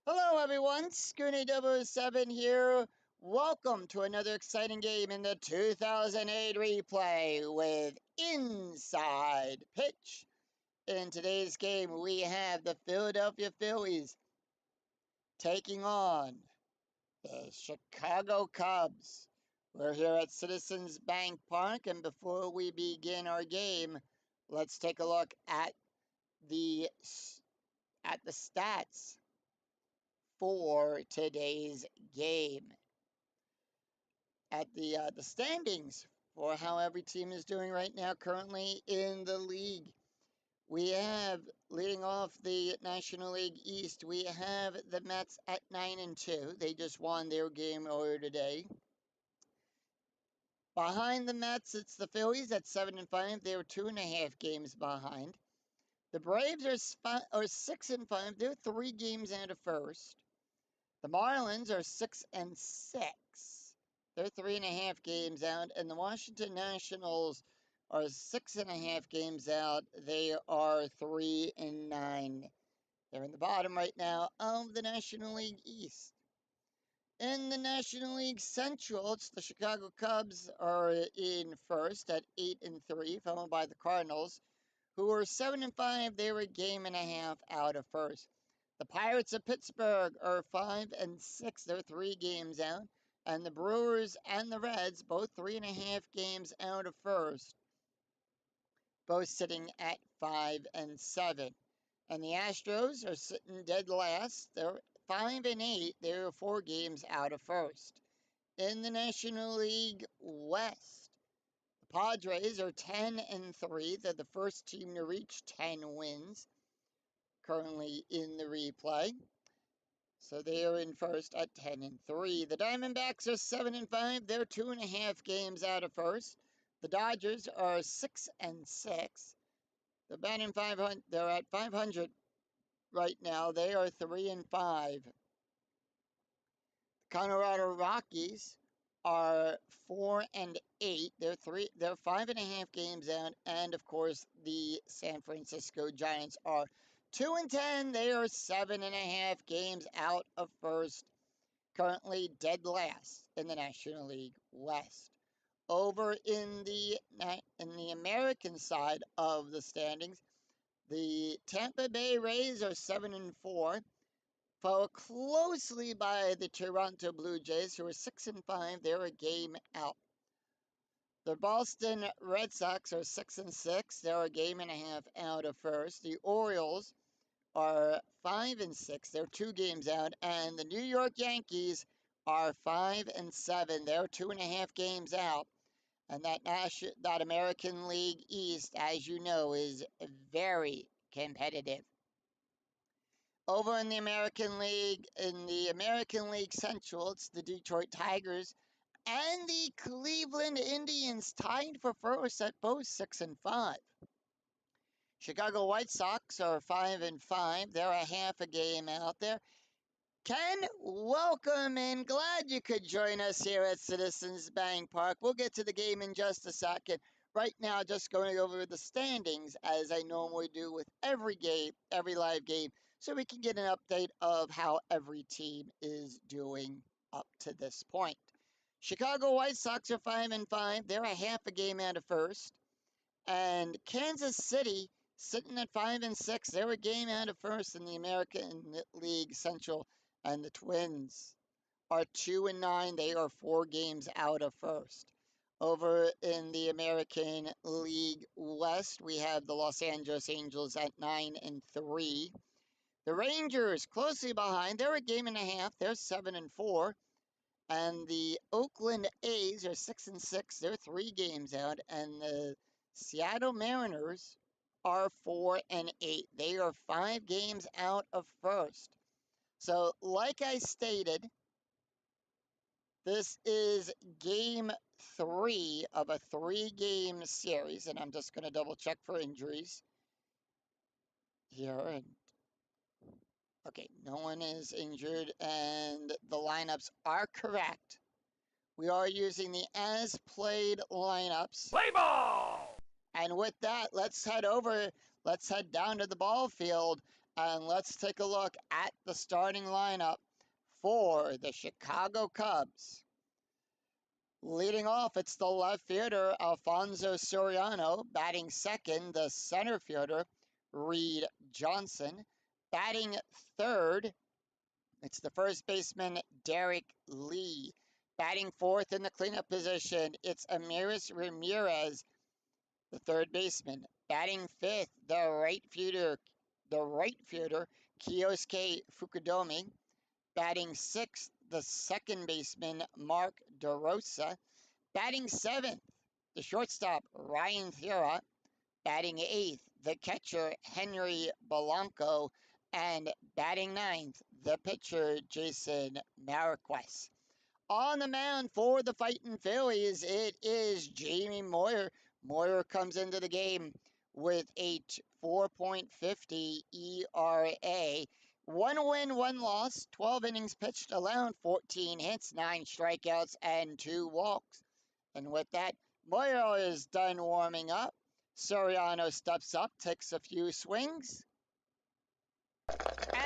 Hello everyone, Scoony007 here. Welcome to another exciting game in the 2008 replay with Inside Pitch. In today's game, we have the Philadelphia Phillies taking on the Chicago Cubs. We're here at Citizens Bank Park, and before we begin our game, let's take a look at the stats for today's game. At the standings for how every team is doing right now currently in the league. We have, leading off the National League East, we have the Mets at 9-2. They just won their game earlier today. Behind the Mets, it's the Phillies at 7-5. They're 2.5 games behind. The Braves are 6-5. They're 3 games out of first. The Marlins are 6-6. They're 3.5 games out, and the Washington Nationals are 6.5 games out. They are 3-9. They're in the bottom right now of the National League East. In the National League Central, it's the Chicago Cubs are in first at 8-3, followed by the Cardinals, who are 7-5. They were a game and a half out of first. The Pirates of Pittsburgh are 5-6. They're 3 games out. And the Brewers and the Reds, both 3.5 games out of first, both sitting at 5-7. And the Astros are sitting dead last. They're 5-8. They're 4 games out of first. In the National League West, the Padres are 10-3. They're the first team to reach 10 wins currently in the replay. So they are in first at 10-3. The Diamondbacks are 7-5. They're 2.5 games out of first. The Dodgers are 6-6. They're batting 500. They're at 500 right now. They are 3-5. The Colorado Rockies are 4-8. They're 5.5 games out, and of course the San Francisco Giants are 2-10. They are 7.5 games out of first, currently dead last in the National League West. Over in the American side of the standings, the Tampa Bay Rays are 7-4, followed closely by the Toronto Blue Jays, who are 6-5. They're a game out. The Boston Red Sox are 6-6. They're a game and a half out of first. The Orioles are 5-6. They're 2 games out. And the New York Yankees are 5-7. They're 2.5 games out. And that American League East, as you know, is very competitive. Over in the American League Central, it's the Detroit Tigers and the Cleveland Indians tied for first at both 6-5. Chicago White Sox are 5-5. They're a half a game out there. Ken, welcome and glad you could join us here at Citizens Bank Park. We'll get to the game in just a second. Right now, just going over the standings as I normally do with every game, every live game, so we can get an update of how every team is doing up to this point. Chicago White Sox are 5-5. They're a half a game out of first. And Kansas City sitting at 5-6. They're a game out of first in the American League Central. And the Twins are 2-9. They are 4 games out of first. Over in the American League West, we have the Los Angeles Angels at 9-3. The Rangers closely behind. They're a game and a half. They're 7-4. And the Oakland A's are 6-6. They're 3 games out. And the Seattle Mariners are 4-8. They are 5 games out of first. So, like I stated, this is game 3 of a 3-game series, and I'm just going to double check for injuries here. And okay, no one is injured, and the lineups are correct. We are using the as played lineups. Play ball! And with that, let's head down to the ball field And let's take a look at the starting lineup for the Chicago Cubs. Leading off, it's the left fielder, Alfonso Soriano. Batting second, the center fielder, Reed Johnson. Batting third, it's the first baseman, Derek Lee. Batting fourth in the cleanup position, it's Amiris Ramirez, the third baseman. Batting fifth, the right fielder, Kyosuke Fukudomi. Batting sixth, the second baseman, Mark DeRosa. Batting seventh, the shortstop, Ryan Thera. Batting eighth, the catcher, Henry Belanco. And batting ninth, the pitcher, Jason Marquez. On the mound for the Fighting Phillies, it is Jamie Moyer. Moyer comes into the game with a 4.50 ERA. 1 win, 1 loss, 12 innings pitched, allowed 14 hits, 9 strikeouts, and 2 walks. And with that, Moyer is done warming up. Soriano steps up, takes a few swings.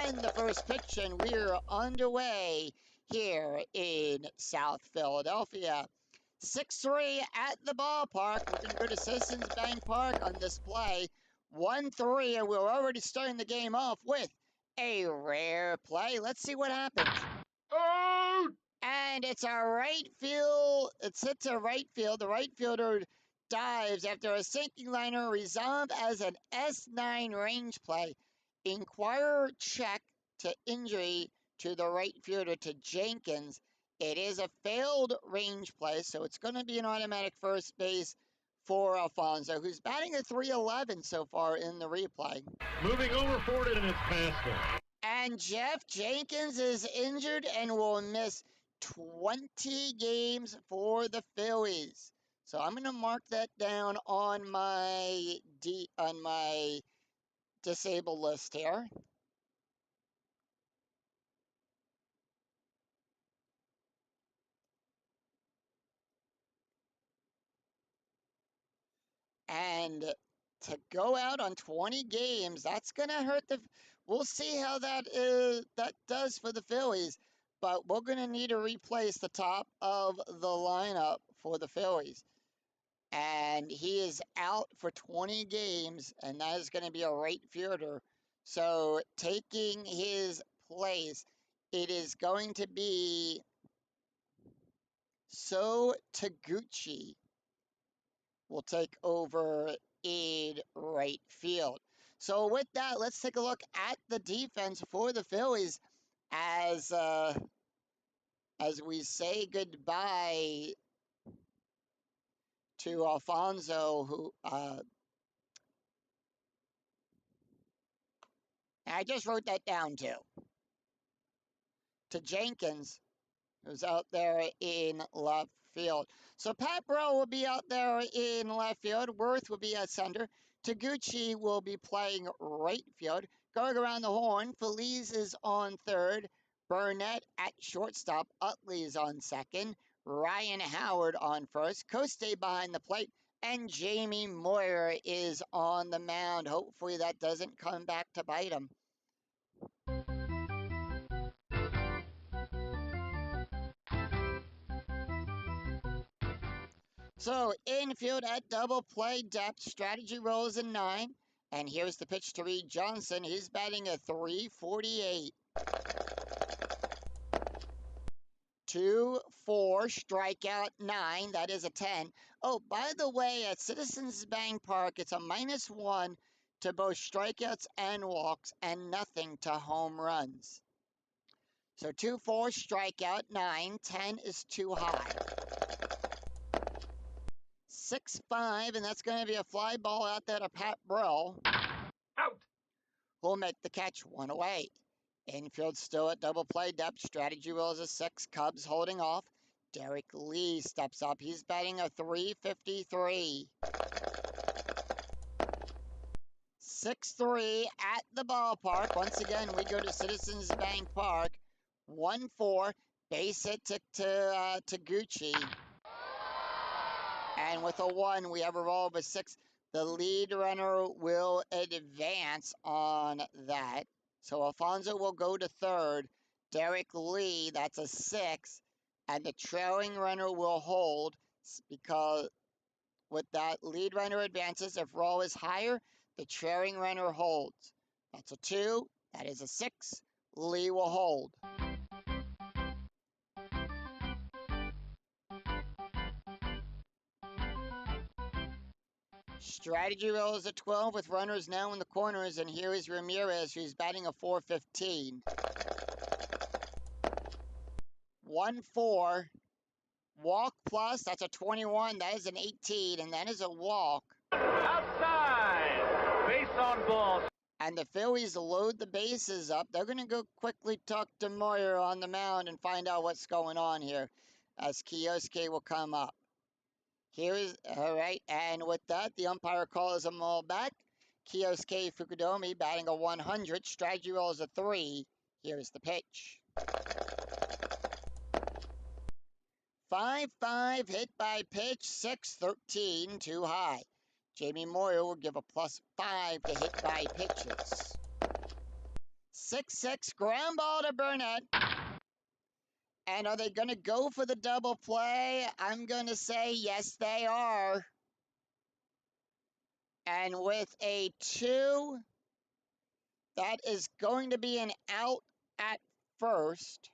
And the first pitch, and we're underway here in South Philadelphia. 6-3 at the ballpark. We're going to go to Citizens Bank Park on this play. 1-3, and we're already starting the game off with a rare play. Let's see what happens. Out! And it's a right field. It's hit to right field. The right fielder dives after a sinking liner resolved as an S9 range play. Inquirer check to injury to the right fielder, to Jenkins. It is a failed range play, so it's going to be an automatic first base for Alfonso, who's batting a .311 so far in the replay. Moving over for it, and it's past him. And Jeff Jenkins is injured and will miss 20 games for the Phillies. So I'm going to mark that down on my disabled list here. And to go out on 20 games, that's going to hurt the. We'll see how that does for the Phillies, but we're going to need to replace the top of the lineup for the Phillies. And he is out for 20 games, and that is going to be a right fielder. So taking his place, it is going to be So Taguchi will take over in right field. So with that, let's take a look at the defense for the Phillies as we say goodbye to Alfonso, who I just wrote that down too. To Jenkins, who's out there in left field. So Pat Burrell will be out there in left field. Worth will be at center. Taguchi will be playing right field. Going around the horn, Feliz is on third. Burnett at shortstop. Utley is on second. Ryan Howard on first. Coste behind the plate. And Jamie Moyer is on the mound. Hopefully that doesn't come back to bite him. So infield at double play depth, strategy rolls a 9. And here's the pitch to Reed Johnson. He's batting a .348. 2-4, strikeout 9. That is a 10. Oh, by the way, at Citizens Bank Park, it's a -1 to both strikeouts and walks, and nothing to home runs. So 2-4, strikeout 9. 10 is too high. 6-5, and that's going to be a fly ball out there to Pat Burrell. Out! Who'll make the catch, 1 away. Infield still at double play depth. Strategy rolls a 6. Cubs holding off. Derek Lee steps up. He's batting a .353. 6-3 at the ballpark. Once again, we go to Citizens Bank Park. 1-4. Base hit to Taguchi. And with a 1, we have a roll of a 6. The lead runner will advance on that. So Alfonso will go to third. Derek Lee, that's a 6. And the trailing runner will hold because with that, lead runner advances. If roll is higher, the trailing runner holds. That's a 2. That is a 6. Lee will hold. Strategy roll is a 12 with runners now in the corners, and here is Ramirez, who's batting a 415. 1-4. Walk plus, that's a 21. That is an 18, and that is a walk. Outside. Base on ball. And the Phillies load the bases up. They're going to go quickly talk to Moyer on the mound and find out what's going on here as Kiyosuke will come up. Here is, all right, and with that, the umpire calls them all back. Kiyosuke Fukudomi batting a 100. Strategy roll is a 3. Here's the pitch. 5-5 hit by pitch, 6-13 too high. Jamie Moyer will give a +5 to hit by pitches. 6-6 ground ball to Burnett. And are they going to go for the double play? I'm going to say yes, they are. And with a 2, that is going to be an out at first.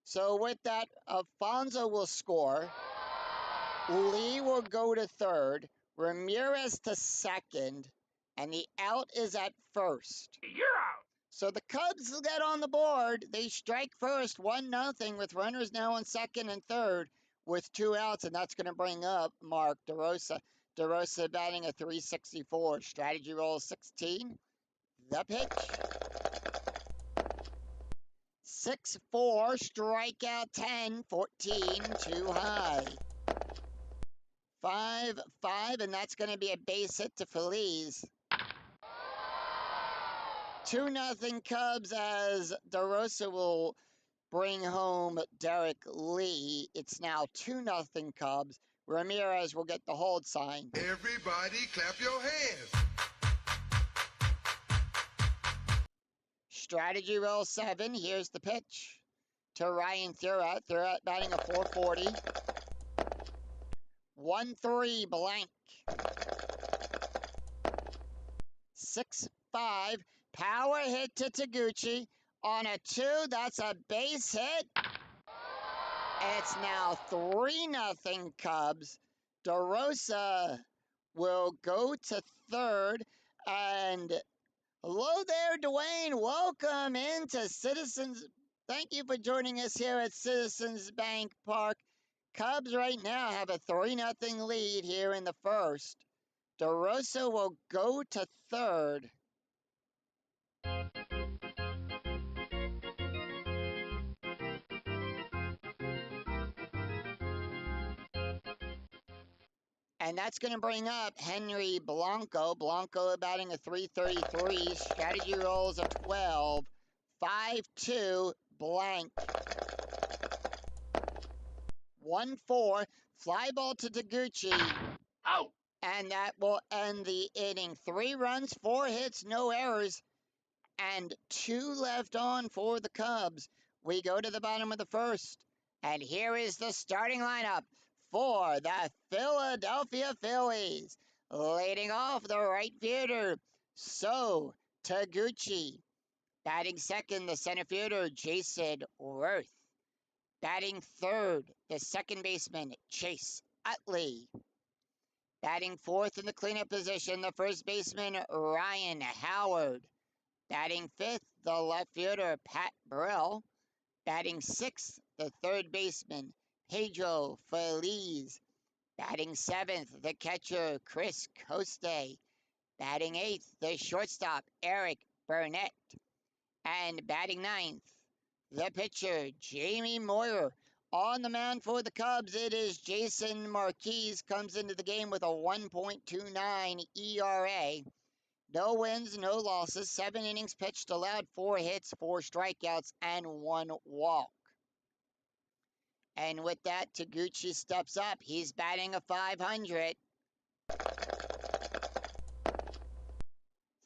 So with that, Alfonso will score. Lee will go to third. Ramirez to second. And the out is at first. You're out. So the Cubs get on the board. They strike first, 1-0, with runners now on second and third with 2 outs, and that's going to bring up Mark DeRosa. DeRosa batting a 364. Strategy roll 16. The pitch. 6-4, strikeout 10, 14 too high. 5-5, and that's going to be a base hit to Feliz. 2-0 Cubs as DeRosa will bring home Derek Lee. It's now 2-0 Cubs. Ramirez will get the hold sign. Everybody clap your hands. Strategy roll 7. Here's the pitch to Ryan Thurrott. Thurrott batting a 440. 1-3 blank. 6-5. Power hit to Taguchi. On a 2, that's a base hit. It's now 3-0 Cubs. DeRosa will go to third. And hello there, Dwayne. Welcome into Citizens. Thank you for joining us here at Citizens Bank Park. Cubs right now have a 3-0 lead here in the first. DeRosa will go to third. And that's going to bring up Henry Blanco. Blanco batting a 333. Strategy rolls a 12. 5-2 blank. 1-4. Fly ball to Taguchi. Out. And that will end the inning. 3 runs, 4 hits, no errors, and 2 left on for the Cubs. We go to the bottom of the first. And here is the starting lineup for the Philadelphia Phillies. Leading off the right fielder, So Taguchi. Batting second, the center fielder, Jason Worth. Batting third, the second baseman, Chase Utley. Batting fourth in the cleanup position, the first baseman, Ryan Howard. Batting fifth, the left fielder, Pat Burrell. Batting sixth, the third baseman, Pedro Feliz. Batting seventh, the catcher, Chris Coste. Batting eighth, the shortstop, Eric Burnett. And batting ninth, the pitcher, Jamie Moyer. On the mound for the Cubs, it is Jason Marquez. Comes into the game with a 1.29 ERA. No wins, no losses. 7 innings pitched, allowed 4 hits, 4 strikeouts, and 1 walk. And with that, Taguchi steps up. He's batting a 500.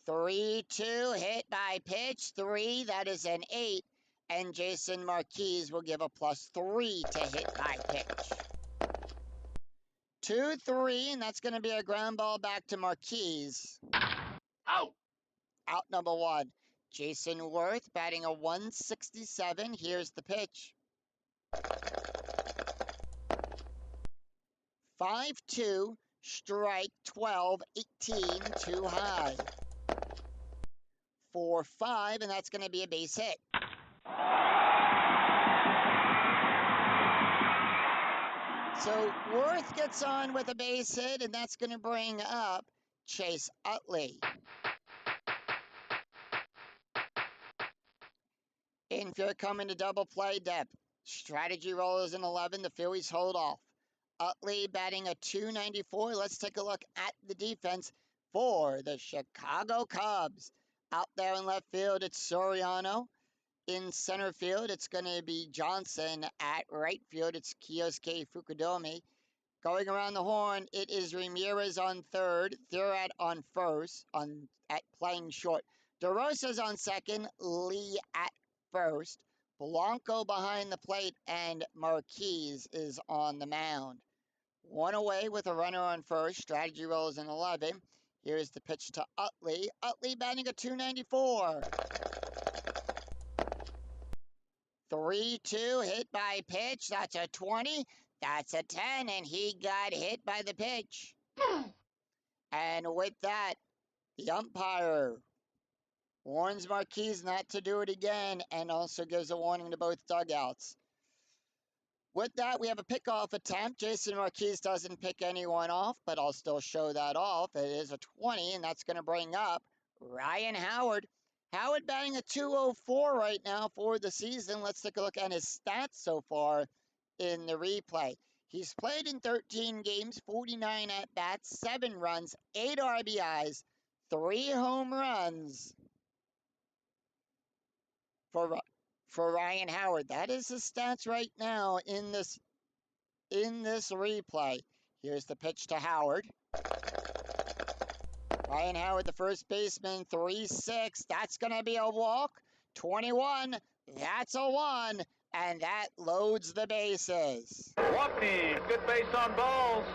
3-2 hit by pitch. 3, that is an 8. And Jason Marquez will give a +3 to hit by pitch. 2-3, and that's going to be a ground ball back to Marquez. Out. Out number 1. Jason Worth batting a 167. Here's the pitch. 5-2, strike 12, 18, too high. 4-5, and that's going to be a base hit. So Worth gets on with a base hit, and that's going to bring up Chase Utley. Infield coming to double play depth. Strategy roll is an 11. The Phillies hold off. Utley batting a 294. Let's take a look at the defense for the Chicago Cubs. Out there in left field, it's Soriano. In center field, it's going to be Johnson. At right field, it's Kiyosuke Fukudomi. Going around the horn, it is Ramirez on third, Thurat on first, at playing short. DeRosa's on second, Lee at first. Blanco behind the plate, and Marquez is on the mound. One away with a runner on first. Strategy roll is an 11. Here's the pitch to Utley. Utley batting a 294. 3-2 hit by pitch. That's a 20. That's a 10, and he got hit by the pitch. And with that, the umpire warns Marquez not to do it again and also gives a warning to both dugouts. With that, we have a pickoff attempt. Jason Marquez doesn't pick anyone off, but I'll still show that off. It is a 20, and that's going to bring up Ryan Howard. Howard batting a 204 right now for the season. Let's take a look at his stats so far in the replay. He's played in 13 games, 49 at-bats, 7 runs, 8 RBIs, 3 home runs for Ryan Howard. That is his stats right now in this replay. Here's the pitch to Howard. Ryan Howard, the first baseman, 3-6. That's going to be a walk. 21. That's a 1. And that loads the bases. Walking. Good base on balls.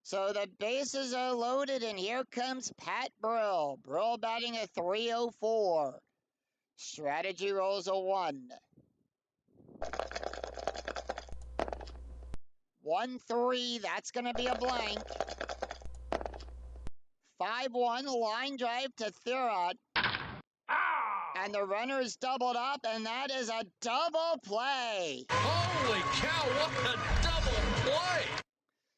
So the bases are loaded, and here comes Pat Brill. Brill batting a 304. Strategy rolls a 1. 1-3. That's going to be a blank. 5-1, line drive to Thurat. And the runner's doubled up, and that is a double play. Holy cow, what a double play!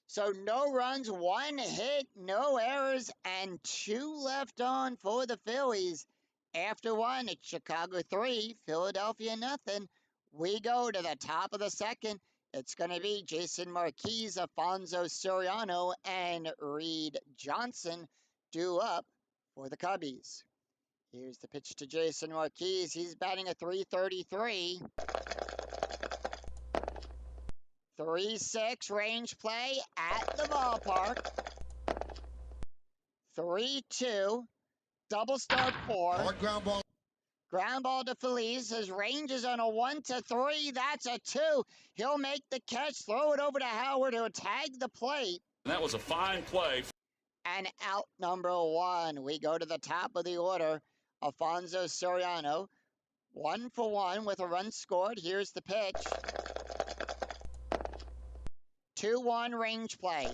So no runs, 1 hit, no errors, and 2 left on for the Phillies. After 1, it's Chicago 3, Philadelphia nothing. We go to the top of the second. It's going to be Jason Marquez, Alfonso Soriano, and Reed Johnson due up for the Cubbies. Here's the pitch to Jason Marquez. He's batting a 333. 3-6 range play at the ballpark. 3-2. Double start 4. Hard ground ball. Ground ball to Feliz. His range is on a 1-3. That's a 2. He'll make the catch, throw it over to Howard, who'll tag the plate. That was a fine play. And out number 1. We go to the top of the order. Alfonso Soriano, 1 for 1 with a run scored. Here's the pitch. 2-1 range play.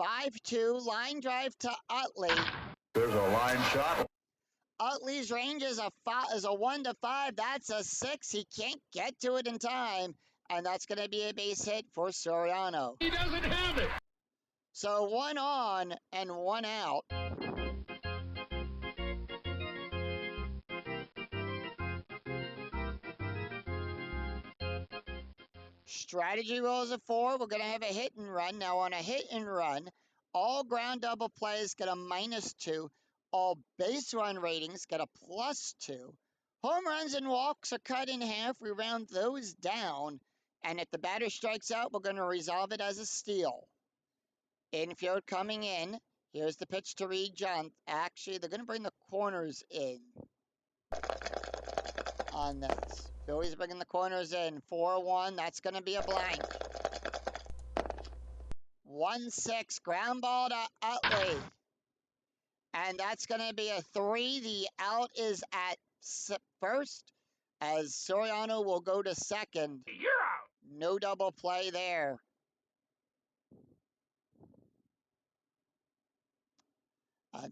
5-2 line drive to Utley. There's a line shot. Utley's range is a 1-5. That's a 6. He can't get to it in time. And that's going to be a base hit for Soriano. He doesn't have it. So 1 on and 1 out. Strategy rolls a 4. We're going to have a hit and run. Now on a hit and run, all ground double plays get a -2. All base run ratings get a +2. Home runs and walks are cut in half. We round those down. And if the batter strikes out, we're going to resolve it as a steal. Infield coming in. Here's the pitch to Reed John. Actually, they're going to bring the corners in on this. Phillies bringing the corners in. 4-1. That's going to be a blank. 1-6. Ground ball to Utley. And that's going to be a 3. The out is at first, as Soriano will go to second. You're out. No double play there.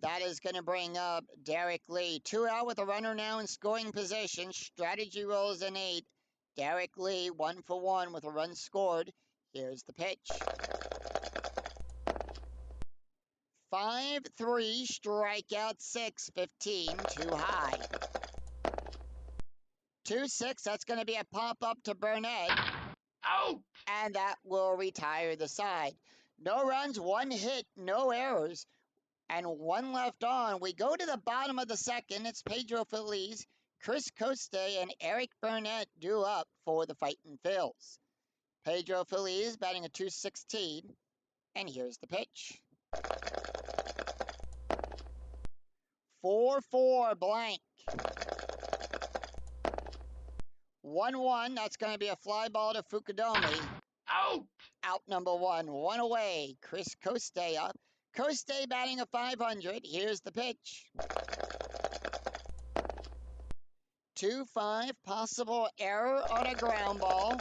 That is going to bring up Derek Lee. 2 out with a runner now in scoring position. Strategy rolls an 8. Derek Lee 1 for 1 with a run scored. Here's the pitch. 5-3, strikeout 6, 15, too high. 2-6, that's going to be a pop-up to Burnett. Out. And that will retire the side. No runs, 1 hit, no errors, and 1 left on. We go to the bottom of the second. It's Pedro Feliz, Chris Coste, and Eric Burnett due up for the Fightin' Phils. Pedro Feliz batting a .216, and here's the pitch. 4-4 blank. 1-1, that's going to be a fly ball to Fukudome. Out. Out number 1, 1 away. Chris Coste up. Coste batting a .500. Here's the pitch. 2-5, possible error on a ground ball.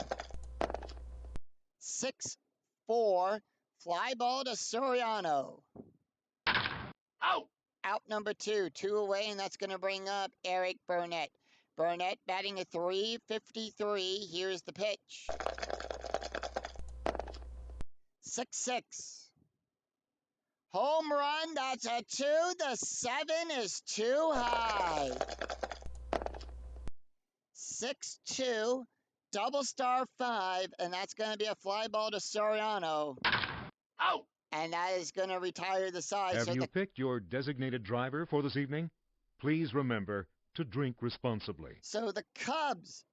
6-4, fly ball to Soriano. Out. Out number 2, 2 away, and that's going to bring up Eric Burnett. Burnett batting a .353. Here's the pitch. 6-6. Home run, that's a 2. The 7 is too high. 6-2, double star 5, and that's going to be a fly ball to Soriano. Out. And that is going to retire the side. Have you picked your designated driver for this evening? Please remember to drink responsibly. So the Cubs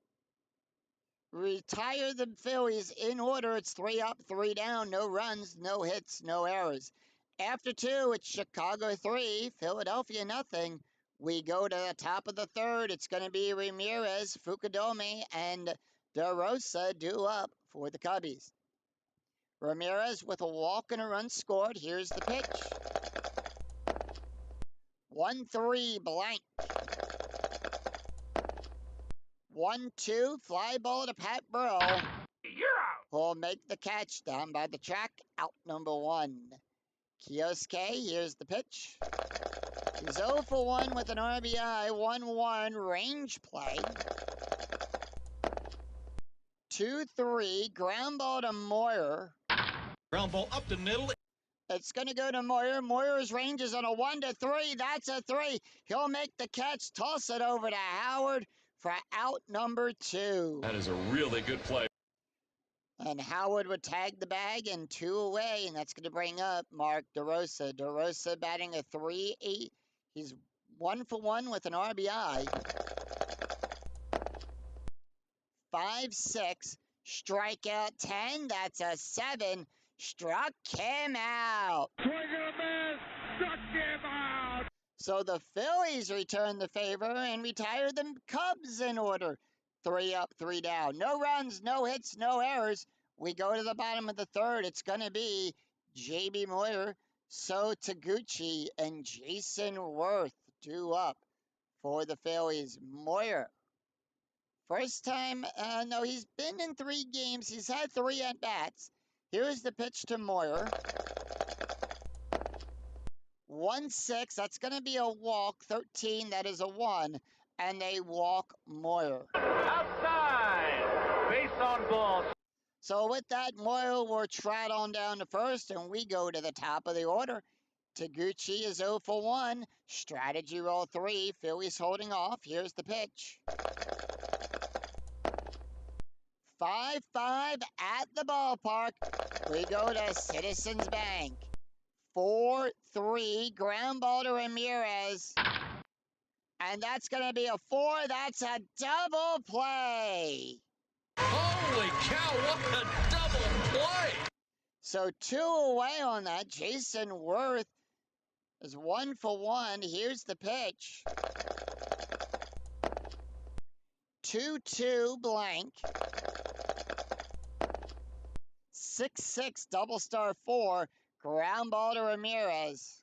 retire the Phillies in order. It's 3 up, 3 down, no runs, no hits, no errors. After 2, it's Chicago 3, Philadelphia nothing. We go to the top of the third. It's going to be Ramirez, Fukudome, and DeRosa due up for the Cubbies. Ramirez with a walk and a run scored. Here's the pitch. 1-3 blank. 1-2, fly ball to Pat Burrell. You're out. Who'll make the catch down by the track. Out number 1. Kioske, here's the pitch. He's 0 for 1 with an RBI. 1-1 range play. 2-3, ground ball to Moyer. Ground ball up the middle. It's going to go to Moyer. Moyer's range is on a 1-3. That's a 3. He'll make the catch, toss it over to Howard for out number 2. That is a really good play. And Howard would tag the bag and 2 away, and that's going to bring up Mark DeRosa. DeRosa batting a .38. He's 1 for 1 with an RBI. 5-6, strikeout 10. That's a 7. Struck him out. Swing and a miss. Struck him out. So the Phillies return the favor and retire the Cubs in order. 3 up, 3 down. No runs, no hits, no errors. We go to the bottom of the third. It's going to be J.B. Moyer, So Taguchi, and Jason Worth due up for the Phillies. Moyer, first time, no, he's been in 3 games. He's had 3 at-bats. Here's the pitch to Moyer. 1-6, that's going to be a walk. 13, that is a 1. And they walk Moyer. Outside. Base on ball. So with that, Moyer will trot on down to first, and we go to the top of the order. Taguchi is 0 for 1. Strategy roll 3. Phillies holding off. Here's the pitch. 5-5 at the ballpark. We go to Citizens Bank. 4-3, ground ball to Ramirez. And that's going to be a 4. That's a double play. Holy cow, what a double play! So 2 away on that. Jason Worth is 1-for-1. Here's the pitch. 2-2 blank. 6-6 double star 4. Ground ball to Ramirez.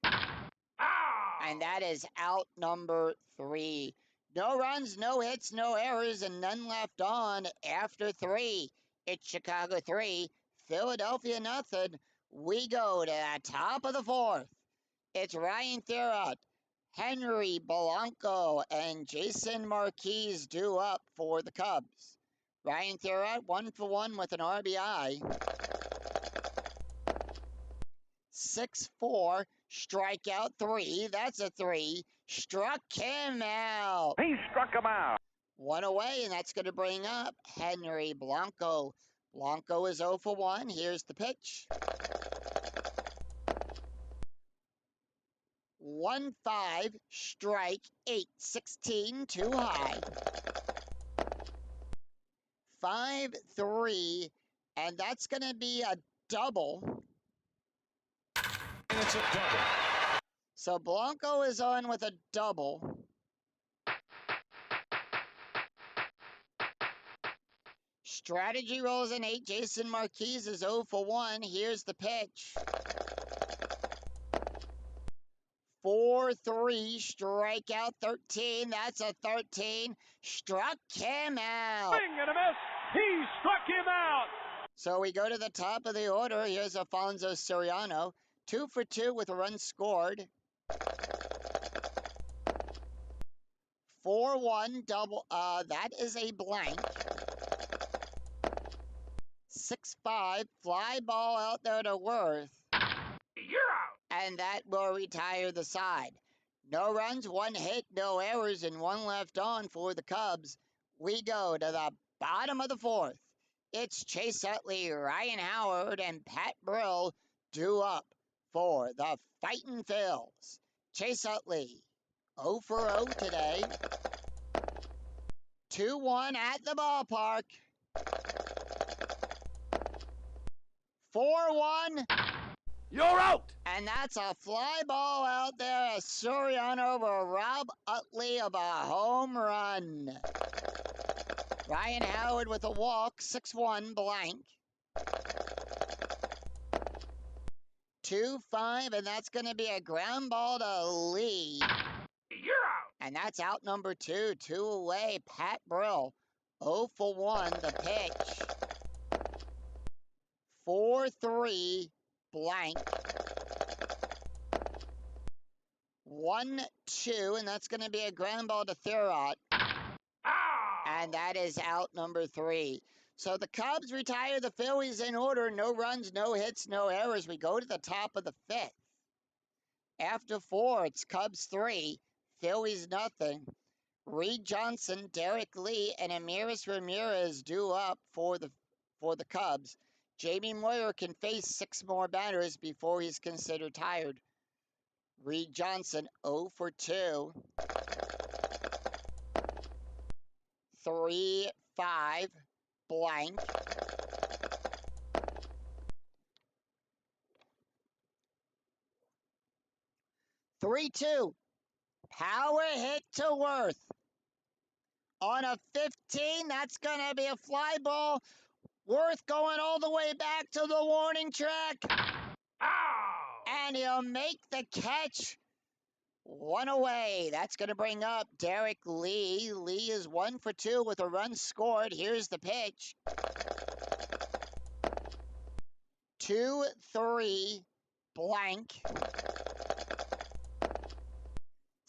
And that is out number 3. No runs, no hits, no errors, and none left on after 3. It's Chicago 3, Philadelphia nothing. We go to the top of the 4th. It's Ryan Thurrott, Henry Blanco, and Jason Marquez due up for the Cubs. Ryan Thurrott 1-for-1 with an RBI. 6-4, strikeout 3. That's a 3. Struck him out. He struck him out. 1 away, and that's going to bring up Henry Blanco. Blanco is 0-for-1. Here's the pitch. 1-5, strike 8. 16, too high. 5-3, and that's going to be a double. And it's a double. So Blanco is on with a double. Strategy rolls an 8. Jason Marquez is 0-for-1. Here's the pitch. 4-3, strikeout 13. That's a 13. Struck him out. Swing and a miss. He struck him out. So we go to the top of the order. Here's Alfonso Soriano. 2-for-2 with a run scored. 4-1 double. That is a blank. 6-5, fly ball out there to Worth. You're out. And that will retire the side. No runs, 1 hit, no errors, and 1 left on for the Cubs. We go to the bottom of the 4th. It's Chase Utley, Ryan Howard, and Pat Brill due up for the Fightin' Phils. Chase Utley, 0-for-0 today. 2-1 at the ballpark. 4-1. You're out. And that's a fly ball out there. Soriano will rob Utley of a home run. Ryan Howard with a walk, 6-1 blank. 2-5, and that's going to be a ground ball to Lee. You're out. And that's out number 2, 2 away. Pat Brill, 0-for-1, the pitch. 4-3 blank. 1-2, and that's going to be a ground ball to Thurrott. And that is out number 3. So the Cubs retire the Phillies in order. No runs, no hits, no errors. We go to the top of the 5th. After 4, it's Cubs 3, Phillies nothing. Reed Johnson, Derek Lee, and Amiris Ramirez due up for the Cubs. Jamie Moyer can face 6 more batters before he's considered tired. Reed Johnson, 0-for-2. 3-5 blank. 3-2. Power hit to Worth. On a 15, that's going to be a fly ball. Worth going all the way back to the warning track. And he'll make the catch. 1 away. That's going to bring up Derek Lee. Lee is 1-for-2 with a run scored. Here's the pitch. 2-3 blank.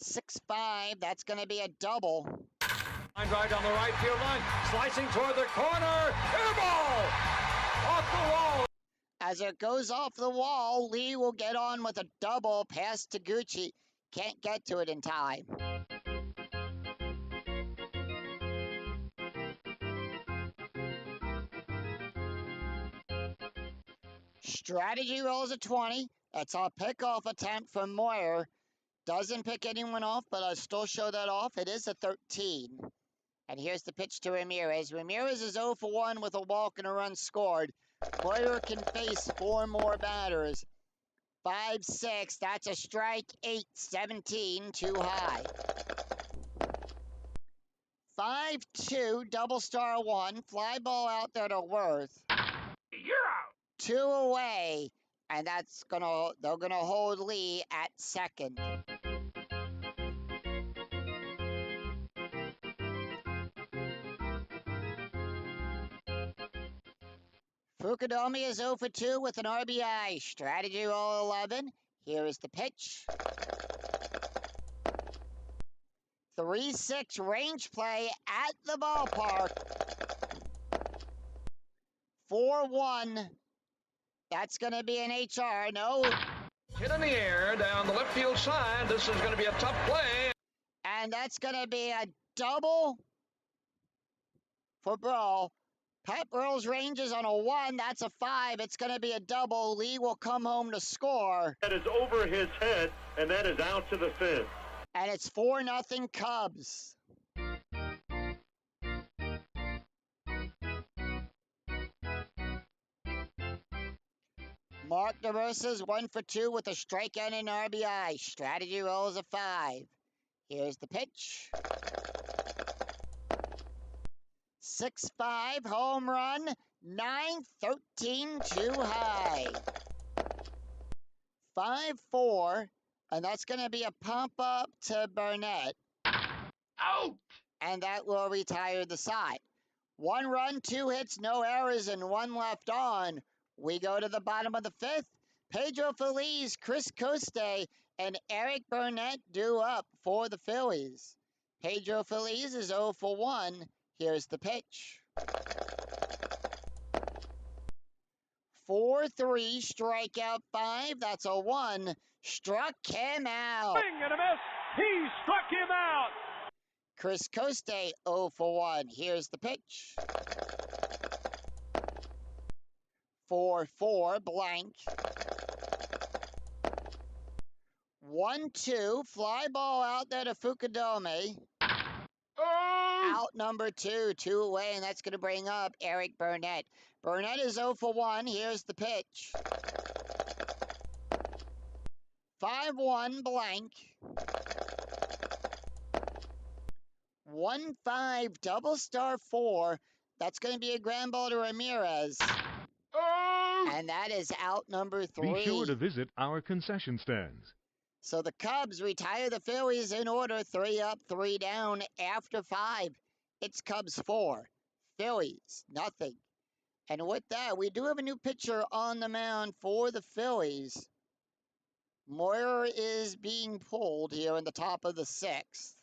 6-5. That's going to be a double. Line drive down the right field line, slicing toward the corner. Air ball! Off the wall. As it goes off the wall, Lee will get on with a double pass to Gucci. Can't get to it in time. Strategy rolls a 20. That's a pickoff attempt from Moyer. Doesn't pick anyone off, but I'll still show that off. It is a 13. And here's the pitch to Ramirez. Ramirez is 0-for-1 with a walk and a run scored. Moyer can face 4 more batters. 5-6. That's a strike. 8-17. Too high. 5-2. Double star 1. Fly ball out there to Worth. You're out. 2 away. And they're gonna hold Lee at second. Fukudome is 0 for 2 with an RBI. Strategy roll 11. Here is the pitch. 3-6 range play at the ballpark. 4-1. That's going to be an HR. No. Hit in the air down the left field side. This is going to be a tough play. And that's going to be a double for Burrell. Pat Burrell's range is on a 1. That's a 5. It's going to be a double. Lee will come home to score. That is over his head, and that is out to the fence. And it's 4-0 Cubs. Mark DeRosa's 1 for 2 with a strikeout and RBI. Strategy rolls a 5. Here's the pitch. 6-5 home run. 9-13 too high. 5-4, and that's going to be a pump up to Burnett. Out. And that will retire the side. 1 run, 2 hits, no errors, and 1 left on. We go to the bottom of the 5th. Pedro Feliz, Chris Coste, and Eric Burnett due up for the Phillies. Pedro Feliz is 0 for 1. Here's the pitch. 4-3, strikeout 5. That's a 1. Struck him out. Swing and a miss. He struck him out. Chris Coste 0 for 1. Here's the pitch. 4-4, blank. 1-2, fly ball out there to Fukudome. Out number 2, 2 away, and that's going to bring up Eric Burnett. Burnett is 0 for 1. Here's the pitch. 5-1, blank. 1-5, double star 4. That's going to be a ground ball to Ramirez. And that is out number 3. Be sure to visit our concession stands. So the Cubs retire the Phillies in order, 3 up, 3 down after 5. It's Cubs 4, Phillies nothing. And with that, we do have a new pitcher on the mound for the Phillies. Moyer is being pulled here in the top of the 6th.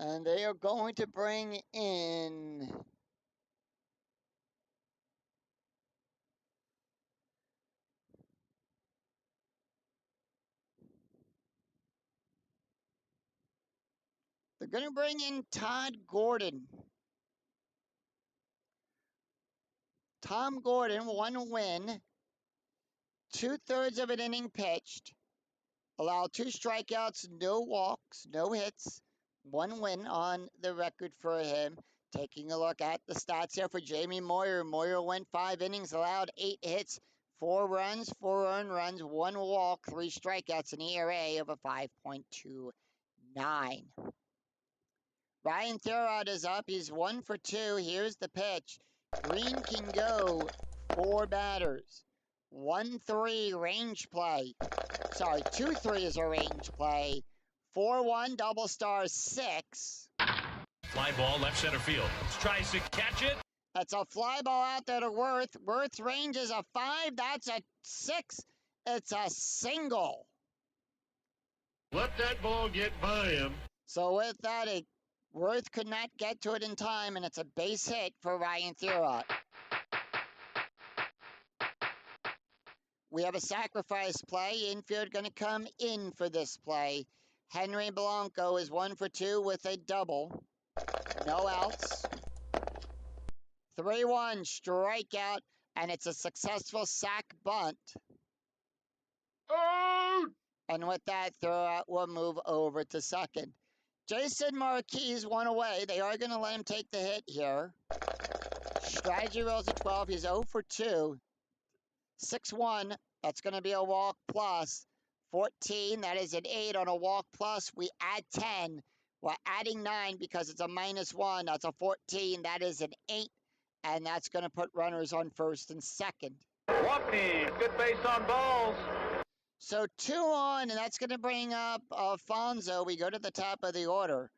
And they are going to bring in Todd Gordon. Tom Gordon, 1 win, 2/3 of an inning pitched, allowed 2 strikeouts, no walks, no hits, 1 win on the record for him. Taking a look at the stats here for Jamie Moyer. Moyer went 5 innings, allowed 8 hits, 4 runs, 4 earned runs, 1 walk, 3 strikeouts, an ERA of a 5.29. Ryan Thurrott is up. He's 1 for 2. Here's the pitch. Green can go 4 batters. 1-3 range play. Sorry, 2-3 is a range play. 4-1 double star 6. Fly ball left center field. Tries to catch it. That's a fly ball out there to Worth. Worth's range is a 5. That's a 6. It's a single. Let that ball get by him. So with that, Worth could not get to it in time, and it's a base hit for Ryan Thurrott. We have a sacrifice play. Infield going to come in for this play. Henry Blanco is 1 for 2 with a double. No outs. 3-1 strikeout, and it's a successful sac bunt. Out. And with that throwout, we'll move over to second. Jason Marquis, one away. They are going to let him take the hit here. Strategy rolls a 12. He's 0 for 2. 6-1. That's going to be a walk plus. 14. That is an 8 on a walk plus. We add 10. We're adding 9 because it's a -1. That's a 14. That is an 8. And that's going to put runners on first and second. Walkney, good base on balls. So 2 on, and that's going to bring up Alfonso. We go to the top of the order.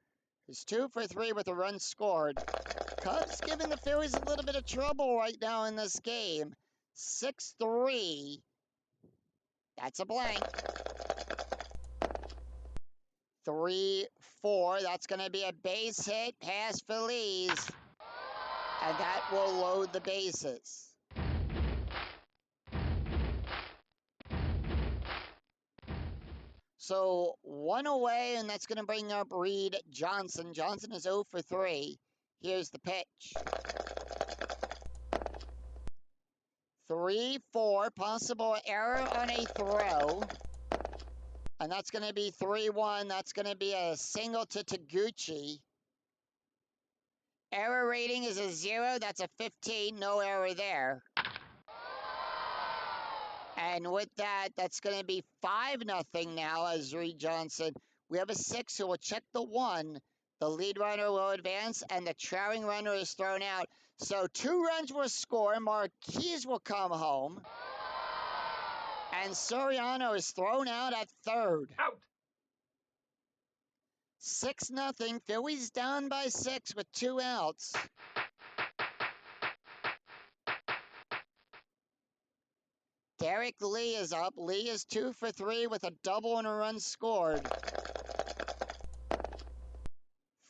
He's 2 for 3 with a run scored. Cubs giving the Phillies a little bit of trouble right now in this game. 6-3. That's a blank. 3-4. That's going to be a base hit past Phillies. And that will load the bases. So 1 away, and that's going to bring up Reed Johnson. Johnson is 0 for 3. Here's the pitch. 3-4. Possible error on a throw. And that's going to be 3-1. That's going to be a single to Taguchi. Error rating is a 0. That's a 15. No error there. And with that, that's going to be 5-0 now as Reed Johnson. We have a 6 who will check the 1. The lead runner will advance, and the trailing runner is thrown out. So 2 runs will score. Marquis will come home. And Soriano is thrown out at third. Out. 6-0. Phillies down by 6 with 2 outs. Derek Lee is up. Lee is 2 for 3 with a double and a run scored.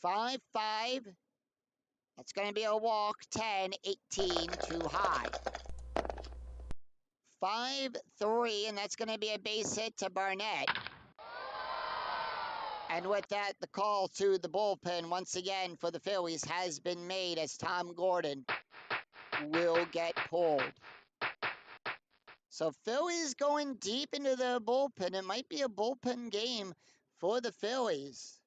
5-5. That's going to be a walk. 10-18 too high. 5-3, and that's going to be a base hit to Barnett. And with that, the call to the bullpen once again for the Phillies has been made as Tom Gordon will get pulled. So Phillies going deep into the bullpen. It might be a bullpen game for the Phillies.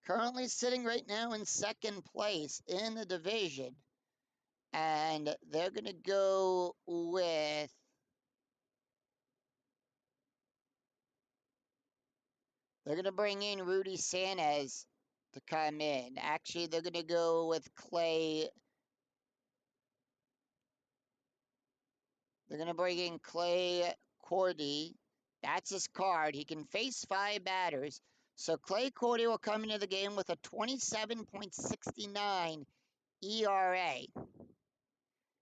Currently sitting right now in second place in the division. And they're going to go with... They're going to bring in Rudy Sanchez to come in. Actually, they're going to go with Clay. They're going to bring in Clay Cordy. That's his card. He can face 5 batters. So Clay Cordy will come into the game with a 27.69 ERA.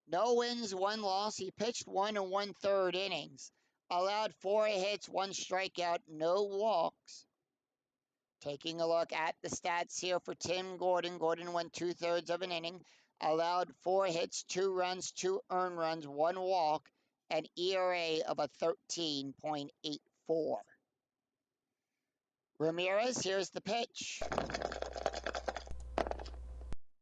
No wins, 1 loss. He pitched 1 1/3 innings. Allowed 4 hits, 1 strikeout, no walks. Taking a look at the stats here for Tim Gordon. Gordon went 2/3 of an inning. Allowed 4 hits, 2 runs, 2 earned runs, 1 walk, an ERA of a 13.84. Ramirez, here's the pitch.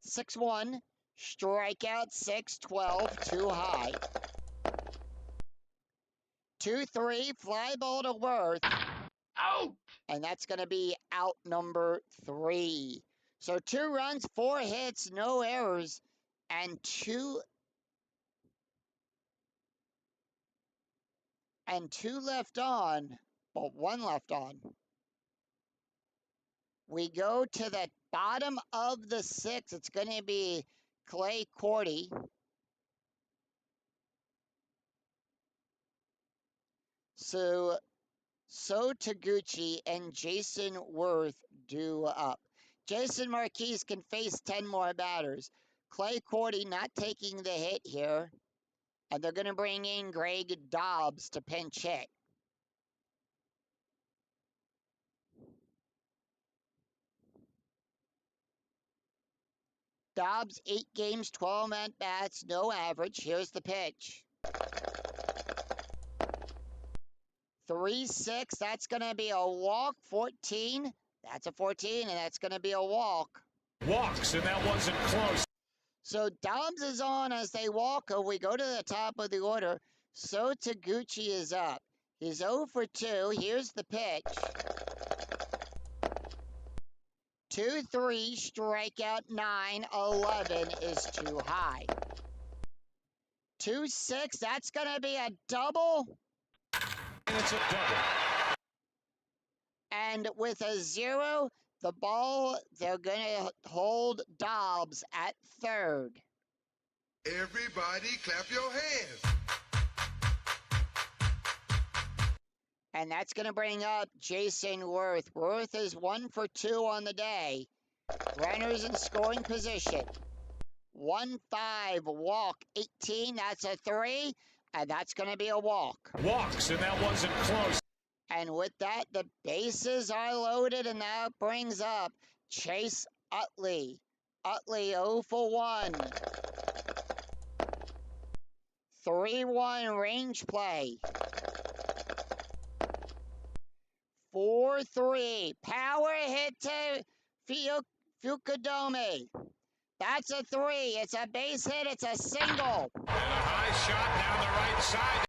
6-1, strikeout 6, 12, too high. 2-3, fly ball to Worth. Out. And that's going to be out number 3. So 2 runs, 4 hits, no errors, and 2 left on, but 1 left on. We go to the bottom of the 6th. It's going to be Clay Cordy. So Taguchi and Jason Worth due up. Jason Marquis can face 10 more batters. Clay Cordy not taking the hit here. And they're going to bring in Greg Dobbs to pinch hit. Dobbs, 8 games, 12 at-bats, no average. Here's the pitch. 3-6, that's going to be a walk. 14, that's a 14, and that's going to be a walk. Walks, and that wasn't close. So Dobbs is on as they walk. We go to the top of the order. So Taguchi is up. He's 0 for 2. Here's the pitch. 2-3, strikeout 9, 11 is too high. 2-6, that's going to be a double. It's a double. And with a 0, the ball, they're going to hold Dobbs at third. Everybody clap your hands. And that's going to bring up Jason Worth. Worth is 1 for 2 on the day. Runners in scoring position. 1-5, walk 18, that's a 3, and that's going to be a walk. Walks, and that wasn't close. And with that, the bases are loaded, and that brings up Chase Utley. Utley 0 for 1. 3-1 range play. 4-3, power hit to Fukudome. That's a 3. It's a base hit. It's a single. And a high shot down the right side.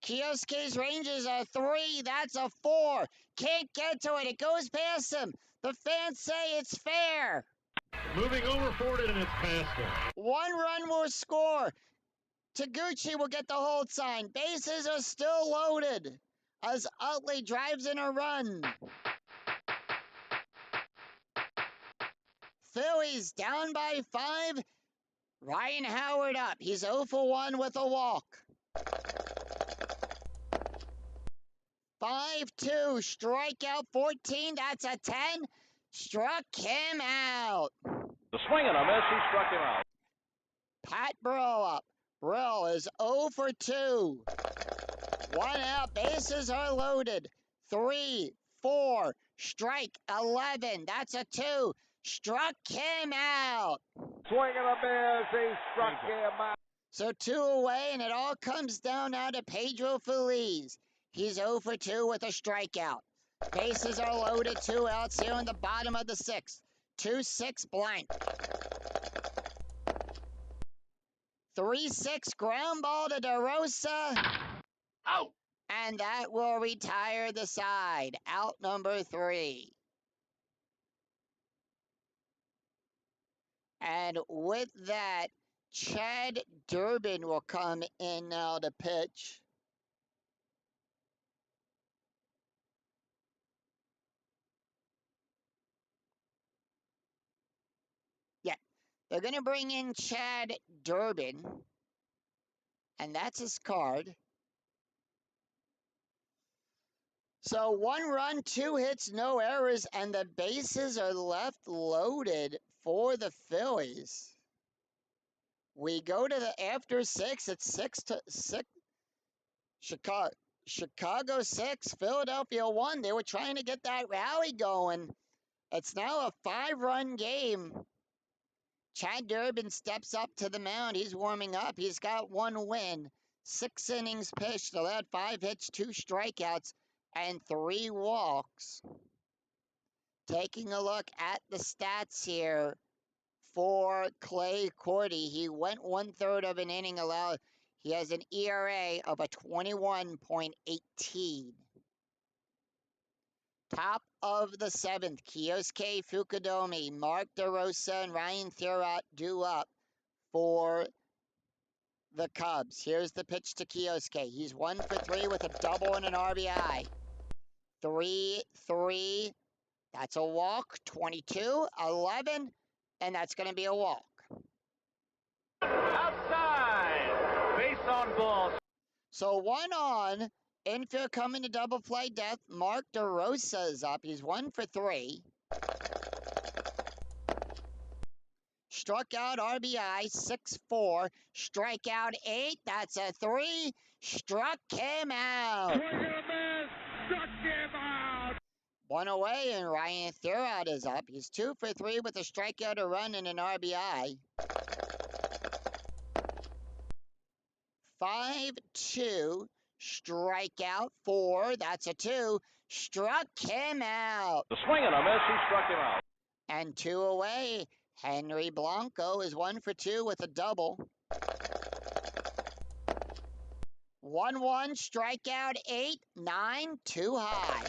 Kioski's ranges a 3. That's a 4. Can't get to it. It goes past him. The fans say it's fair. Moving over for it, and it's past him. 1 run will score. Taguchi will get the hold sign. Bases are still loaded as Utley drives in a run. Phillies down by 5. Ryan Howard up. He's 0 for 1 with a walk. 5-2, strikeout 14. That's a 10. Struck him out. The swing and a miss. He struck him out. Pat Burrell up. Burrell is 0 for 2. 1 out. Bases are loaded. 3, 4. Strike 11. That's a 2. Struck him out. Swing and a miss. He struck him out. So 2 away, and it all comes down now to Pedro Feliz. He's 0 for 2 with a strikeout. Bases are loaded. 2 outs here in the bottom of the 6th. 2-6 blank. 3-6 ground ball to DeRosa. Out. And that will retire the side. Out number 3. And with that, Chad Durbin will come in now to pitch. Yeah, they're going to bring in Chad Durbin. And that's his card. So 1 run, 2 hits, no errors, and the bases are left loaded for the Phillies. We go to the after 6. It's 6-6. Chicago 6, Philadelphia 1. They were trying to get that rally going. It's now a 5-run game. Chad Durbin steps up to the mound. He's warming up. He's got 1 win, 6 innings pitched, allowed 5 hits, 2 strikeouts, and 3 walks. Taking a look at the stats here for Clay Cordy. He went 1/3 of an inning allowed. He has an ERA of a 21.18. Top of the 7th, Kyosuke Fukudome, Mark DeRosa, and Ryan Thurot due up for the Cubs. Here's the pitch to Kyosuke. He's 1 for 3 with a double and an RBI. 3-3. That's a walk. 22-11. And that's going to be a walk. Outside. Base on ball. So 1 on. Infield coming to double play death. Mark DeRosa is up. He's 1 for 3. Struck out RBI 6-4. Strikeout 8. That's a 3. Struck him out. Struck him out. 1 away, and Ryan Thurot is up. He's 2 for 3 with a strikeout, a run, and an RBI. 5-2. Strikeout 4. That's a 2. Struck him out. The swing and a miss. He struck him out. And 2 away. Henry Blanco is 1 for 2 with a double. 1-1, strikeout 8, 9, too high.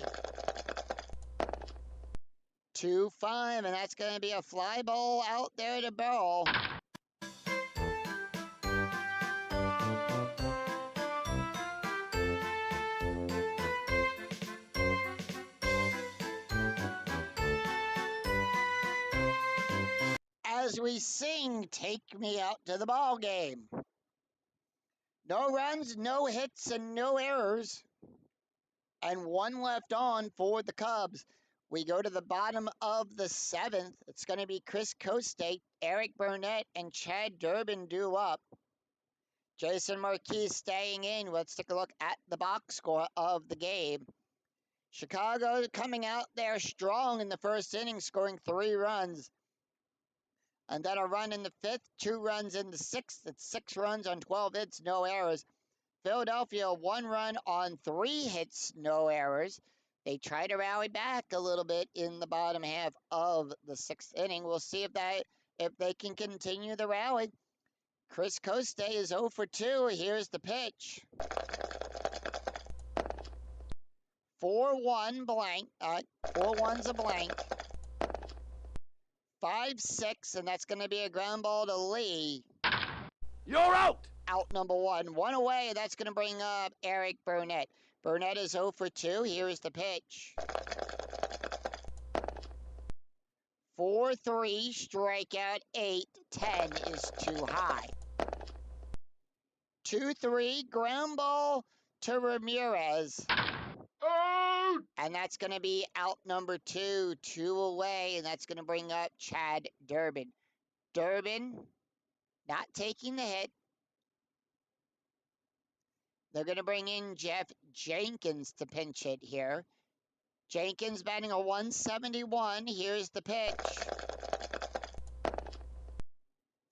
2-5, and that's going to be a fly ball out there to Burrell. As we sing, "Take Me Out to the Ball Game." No runs, no hits, and no errors. And 1 left on for the Cubs. We go to the bottom of the 7th. It's going to be Chris Costate, Eric Burnett, and Chad Durbin due up. Jason Marquis staying in. Let's take a look at the box score of the game. Chicago coming out there strong in the first inning, scoring 3 runs. And then a run in the 5th, 2 runs in the 6th. It's 6 runs on 12 hits, no errors. Philadelphia, 1 run on 3 hits, no errors. They try to rally back a little bit in the bottom half of the 6th inning. We'll see if they can continue the rally. Chris Costate is 0 for 2. Here's the pitch. 4-1 blank. 4-1's a blank. 5-6, and that's going to be a ground ball to Lee. You're out! Out number 1. 1 away, that's going to bring up Eric Burnett. Burnett is 0 for 2. Here's the pitch. 4-3, strikeout 8, 10 is too high. 2-3, ground ball to Ramirez. Out! And that's going to be out number 2, 2 away, and that's going to bring up Chad Durbin. Durbin not taking the hit. They're going to bring in Jeff Jenkins to pinch hit here. Jenkins batting a 171. Here's the pitch.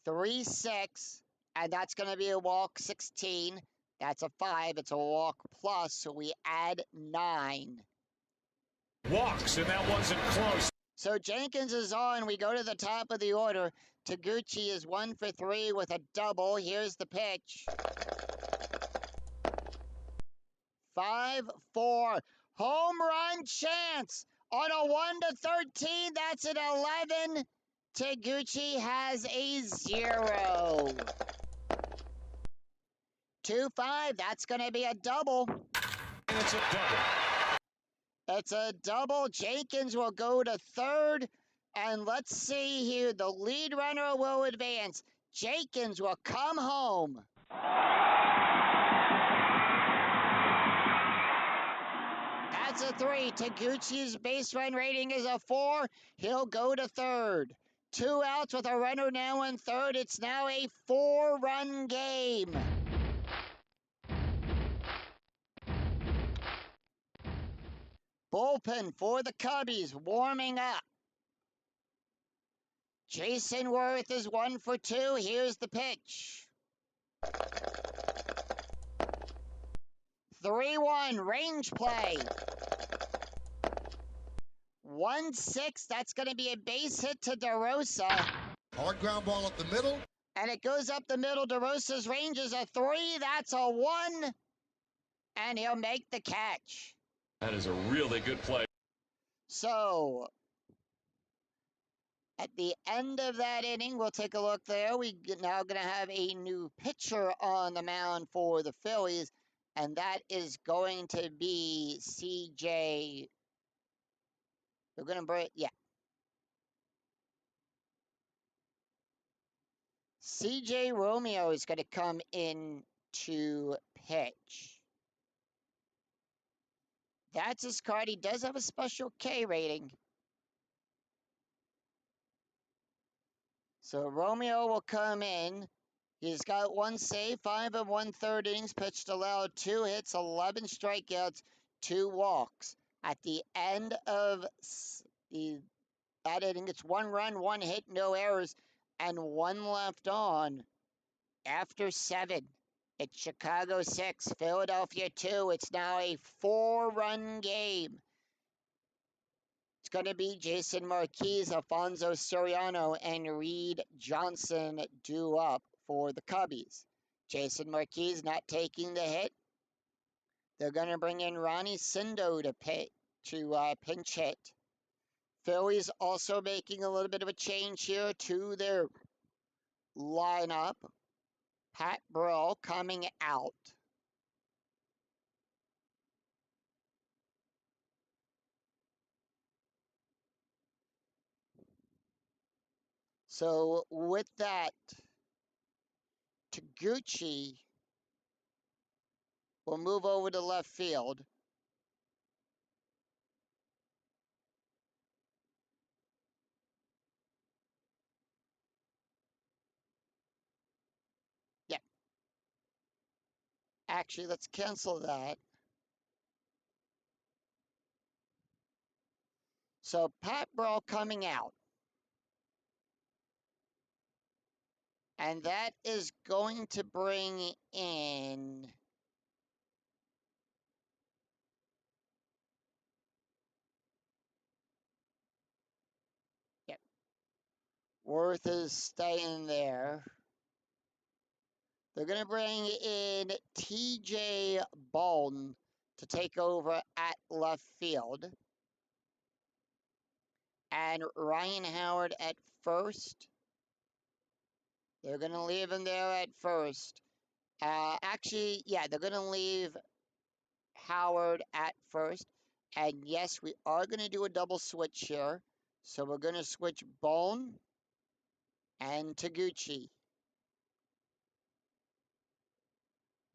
3-6, and that's going to be a walk 16. That's a 5. It's a walk plus, so we add 9. Walks, and that wasn't close. So Jenkins is on. We go to the top of the order. Taguchi is 1 for 3 with a double. Here's the pitch. 5-4. Home run chance on a 1-13. That's an 11. Taguchi has a 0. 2-5. That's going to be a double. And it's a double. It's a double. Jenkins will go to third. And let's see here. The lead runner will advance. Jenkins will come home. That's a 3. Taguchi's base run rating is a 4. He'll go to third. 2 outs with a runner now in third. It's now a 4-run game. Bullpen for the Cubbies warming up. Jason Worth is 1 for 2. Here's the pitch. 3-1 range play. 1-6. That's going to be a base hit to DeRosa. Hard ground ball up the middle. And it goes up the middle. DeRosa's range is a 3. That's a 1. And he'll make the catch. That is a really good play. So, at the end of that inning, we'll take a look there. We now going to have a new pitcher on the mound for the Phillies, and that is going to be CJ. We're going to bring, yeah. CJ Romeo is going to come in to pitch. That's his card. He does have a special K rating. So Romeo will come in. He's got 1 save, 5 1/3 innings pitched, allowed 2 hits, 11 strikeouts, 2 walks. At the end of that inning, it's 1 run, 1 hit, no errors, and 1 left on. After 7. It's Chicago 6, Philadelphia 2. It's now a 4-run game. It's going to be Jason Marquis, Alfonso Soriano, and Reed Johnson due up for the Cubbies. Jason Marquis not taking the hit. They're going to bring in Ronnie Sindo to pinch hit. Phillies also making a little bit of a change here to their lineup. Pat Burrell coming out. So with that, Taguchi will move over to left field. Yeah. Actually, let's cancel that. So Pat Burrell coming out. And that is going to bring in yep. Worth is staying there. They're going to bring in TJ Bolton to take over at left field. And Ryan Howard at first. They're going to leave him there at first. Actually, yeah, they're going to leave Howard at first. And yes, we are going to do a double switch here. So we're going to switch Bone and Taguchi.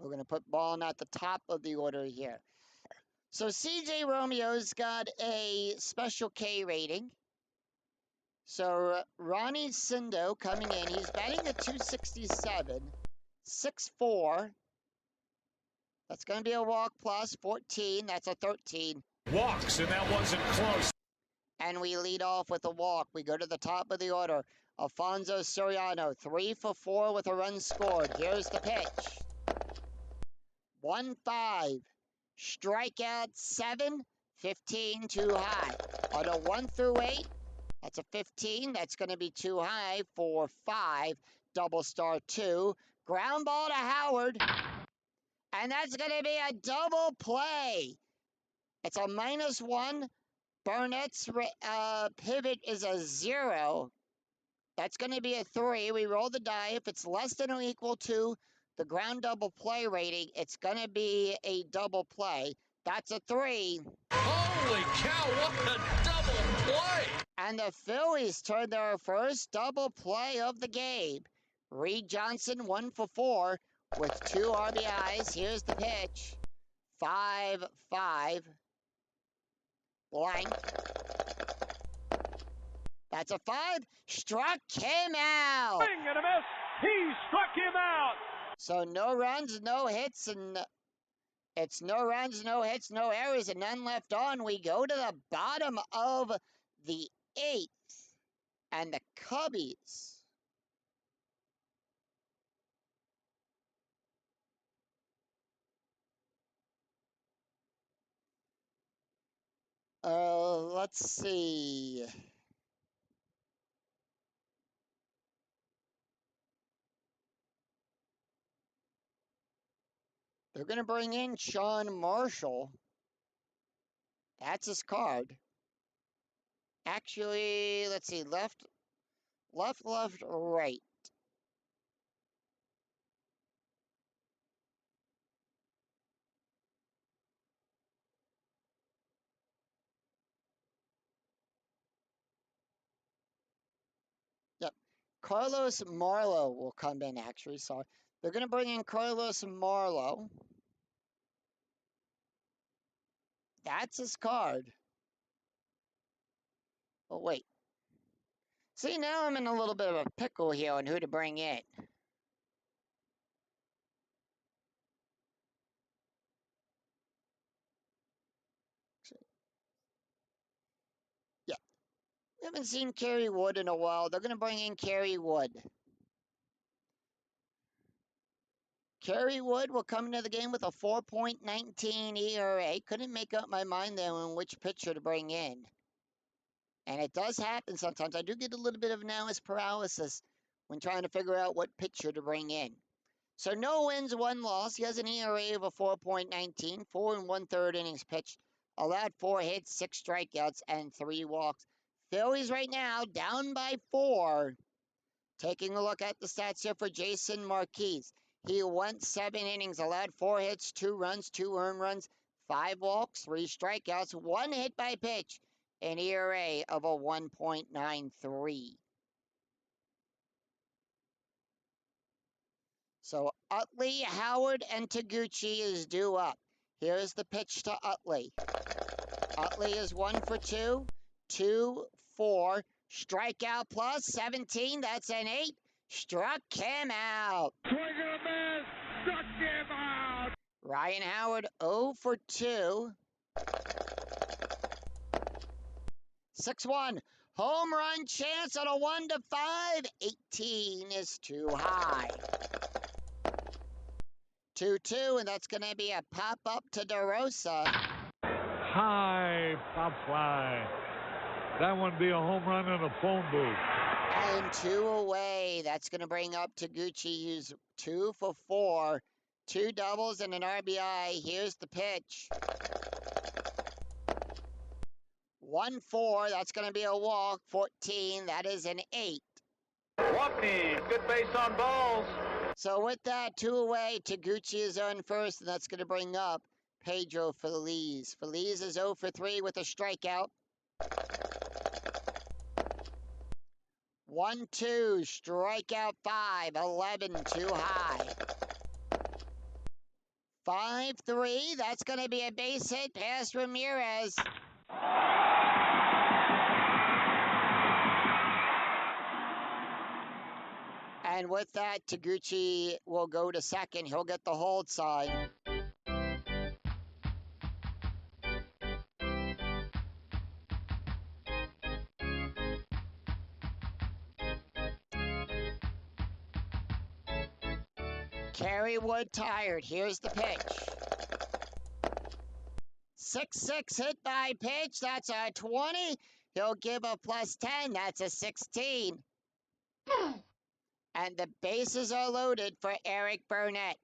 We're going to put Bone at the top of the order here. So CJ Romeo's got a special K rating. So Ronnie Sindo coming in. He's batting at 267, 6'4". That's going to be a walk plus 14. That's a 13. Walks, and that wasn't close. And we lead off with a walk. We go to the top of the order. Alfonso Soriano, 3 for 4 with a run scored. Here's the pitch. 1-5. Strikeout 7, 15 too high. On a 1 through 8, that's a 15. That's going to be too high for 5. Double star 2. Ground ball to Howard. And that's going to be a double play. It's a -1. Burnett's pivot is a 0. That's going to be a 3. We roll the die. If it's less than or equal to the ground double play rating, it's going to be a double play. That's a 3. Holy cow, what a double play! And the Phillies turned their first double play of the game. Reed Johnson, 1 for 4 with 2 RBIs. Here's the pitch. 5-5. Blank. That's a 5. Struck him out. Swing and a miss. He struck him out. So no runs, no hits, and it's no runs, no hits, no errors, and none left on. We go to the bottom of the 8th, and the Cubbies let's see. They're going to bring in Sean Marshall. That's his card. Actually, let's see. Left, right. Yep. Carlos Marlowe will come in, actually. So they're going to bring in Carlos Marlowe. That's his card. Oh, wait. See, now I'm in a little bit of a pickle here on who to bring in. Yeah. We haven't seen Kerry Wood in a while. They're going to bring in Kerry Wood. Kerry Wood will come into the game with a 4.19 ERA. Couldn't make up my mind there on which pitcher to bring in. And it does happen sometimes. I do get a little bit of analysis paralysis when trying to figure out what pitcher to bring in. So no wins, one loss. He has an ERA of a 4.19, 4 and 1/3 innings pitched, allowed 4 hits, 6 strikeouts, and 3 walks. Phillies right now down by 4. Taking a look at the stats here for Jason Marquise. He went 7 innings, allowed 4 hits, 2 runs, 2 earned runs, 5 walks, 3 strikeouts, 1 hit by pitch, an ERA of a 1.93. So Utley, Howard, and Taguchi is due up. Here's the pitch to Utley. Utley is 1 for 2, 2, 4, strikeout plus 17, that's an 8. Struck him out. Swing and a miss. Struck him out. Ryan Howard 0 for 2. 6-1. Home run chance on a 1-5. 18 is too high. 2-2, and that's going to be a pop-up to DeRosa. High pop fly. That one be a home run in a phone booth. And 2 away. That's going to bring up Taguchi, who's 2 for 4. 2 doubles and an RBI. Here's the pitch. 1-4. That's going to be a walk. 14. That is an 8. Walking. Good base on balls. So with that, 2 away. Taguchi is on first, and that's going to bring up Pedro Feliz. Feliz is 0 for 3 with a strikeout. 1-2, strikeout 5, 11 too high. 5-3, that's going to be a base hit past Ramirez. And with that, Taguchi will go to second. He'll get the hold sign. Kerry Wood tired. Here's the pitch. 6-6 hit by pitch. That's a 20. He'll give a plus 10. That's a 16. And the bases are loaded for Eric Burnett.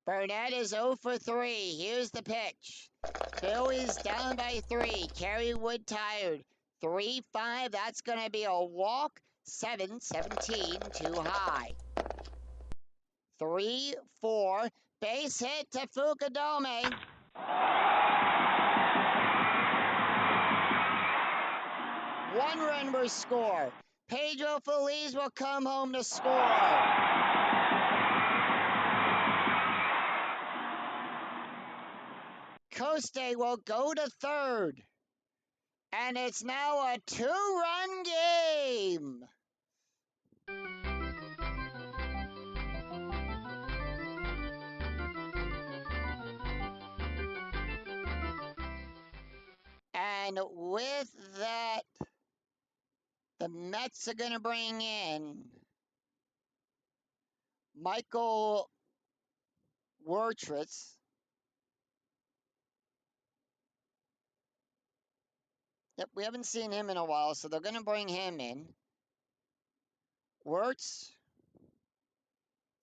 Burnett is 0 for 3. Here's the pitch. Phillies down by 3. Kerry Wood tired. 3-5. That's going to be a walk. 17 too high. 3-4. Base hit to Fukudome. One run will score. Pedro Feliz will come home to score. Coste will go to third. And it's now a 2-run game. And with that, the Mets are going to bring in Michael Wertritz. Yep, we haven't seen him in a while, so they're going to bring him in. Wirtz,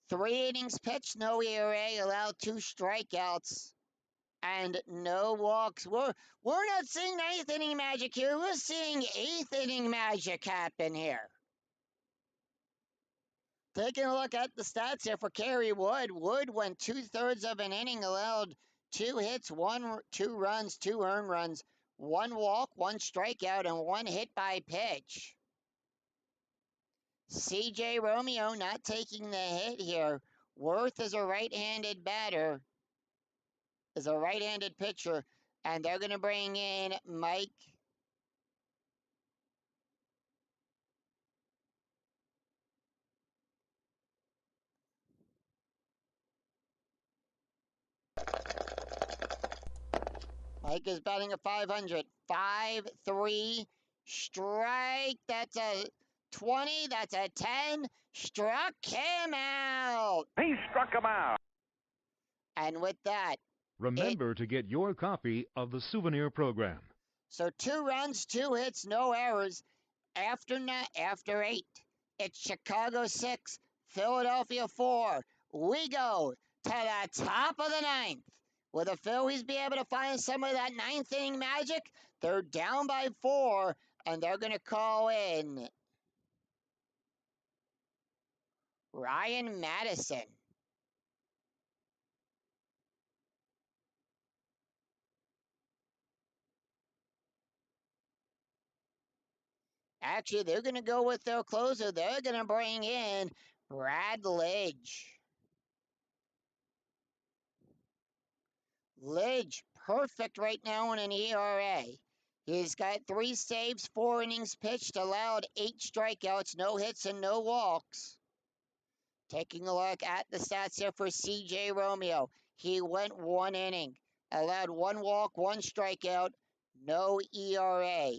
3 innings pitched, no ERA, allowed 2 strikeouts, and no walks. We're not seeing 9th inning magic here. We're seeing 8th inning magic happen here. Taking a look at the stats here for Kerry Wood. Wood went 2/3 of an inning, allowed 2 hits, 2 runs, 2 earned runs, 1 walk, 1 strikeout, and 1 hit by pitch. CJ Romeo not taking the hit here. Worth is a right-handed batter, is a right-handed pitcher, and they're going to bring in Mike. Mike is batting a 500. 5-3. Strike. That's a 20. That's a 10. Struck him out. He struck him out. And with that, Remember to get your copy of the souvenir program. so 2 runs, 2 hits, no errors. After 8, it's Chicago 6, Philadelphia 4. We go to the top of the ninth. Will the Phillies be able to find some of that ninth inning magic? They're down by 4, and they're going to call in Ryan Madison. Actually, they're going to go with their closer. They're going to bring in Brad Lidge. Lidge, perfect right now in an ERA. He's got 3 saves, 4 innings pitched, allowed 8 strikeouts, no hits, and no walks. Taking a look at the stats here for CJ Romeo. He went 1 inning, allowed 1 walk, 1 strikeout, no ERA.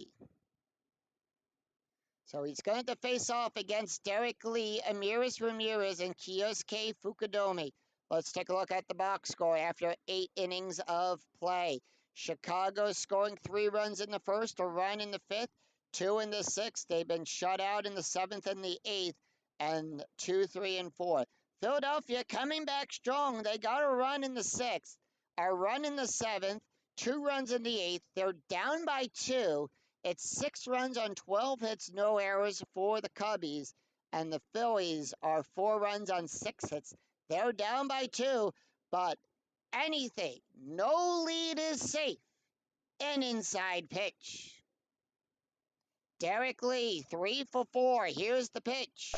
So he's going to face off against Derek Lee, Amiris Ramirez, and Kiyosuke Fukudomi. Let's take a look at the box score after 8 innings of play. Chicago scoring 3 runs in the first, a run in the 5th, 2 in the 6th. They've been shut out in the 7th and the 8th, and 2, 3, and 4. Philadelphia coming back strong. They got a run in the 6th, a run in the 7th, 2 runs in the 8th. They're down by 2. It's 6 runs on 12 hits, no errors for the Cubbies. And the Phillies are 4 runs on 6 hits. They're down by 2, but anything, no lead is safe. An inside pitch. Derek Lee, 3 for 4. Here's the pitch.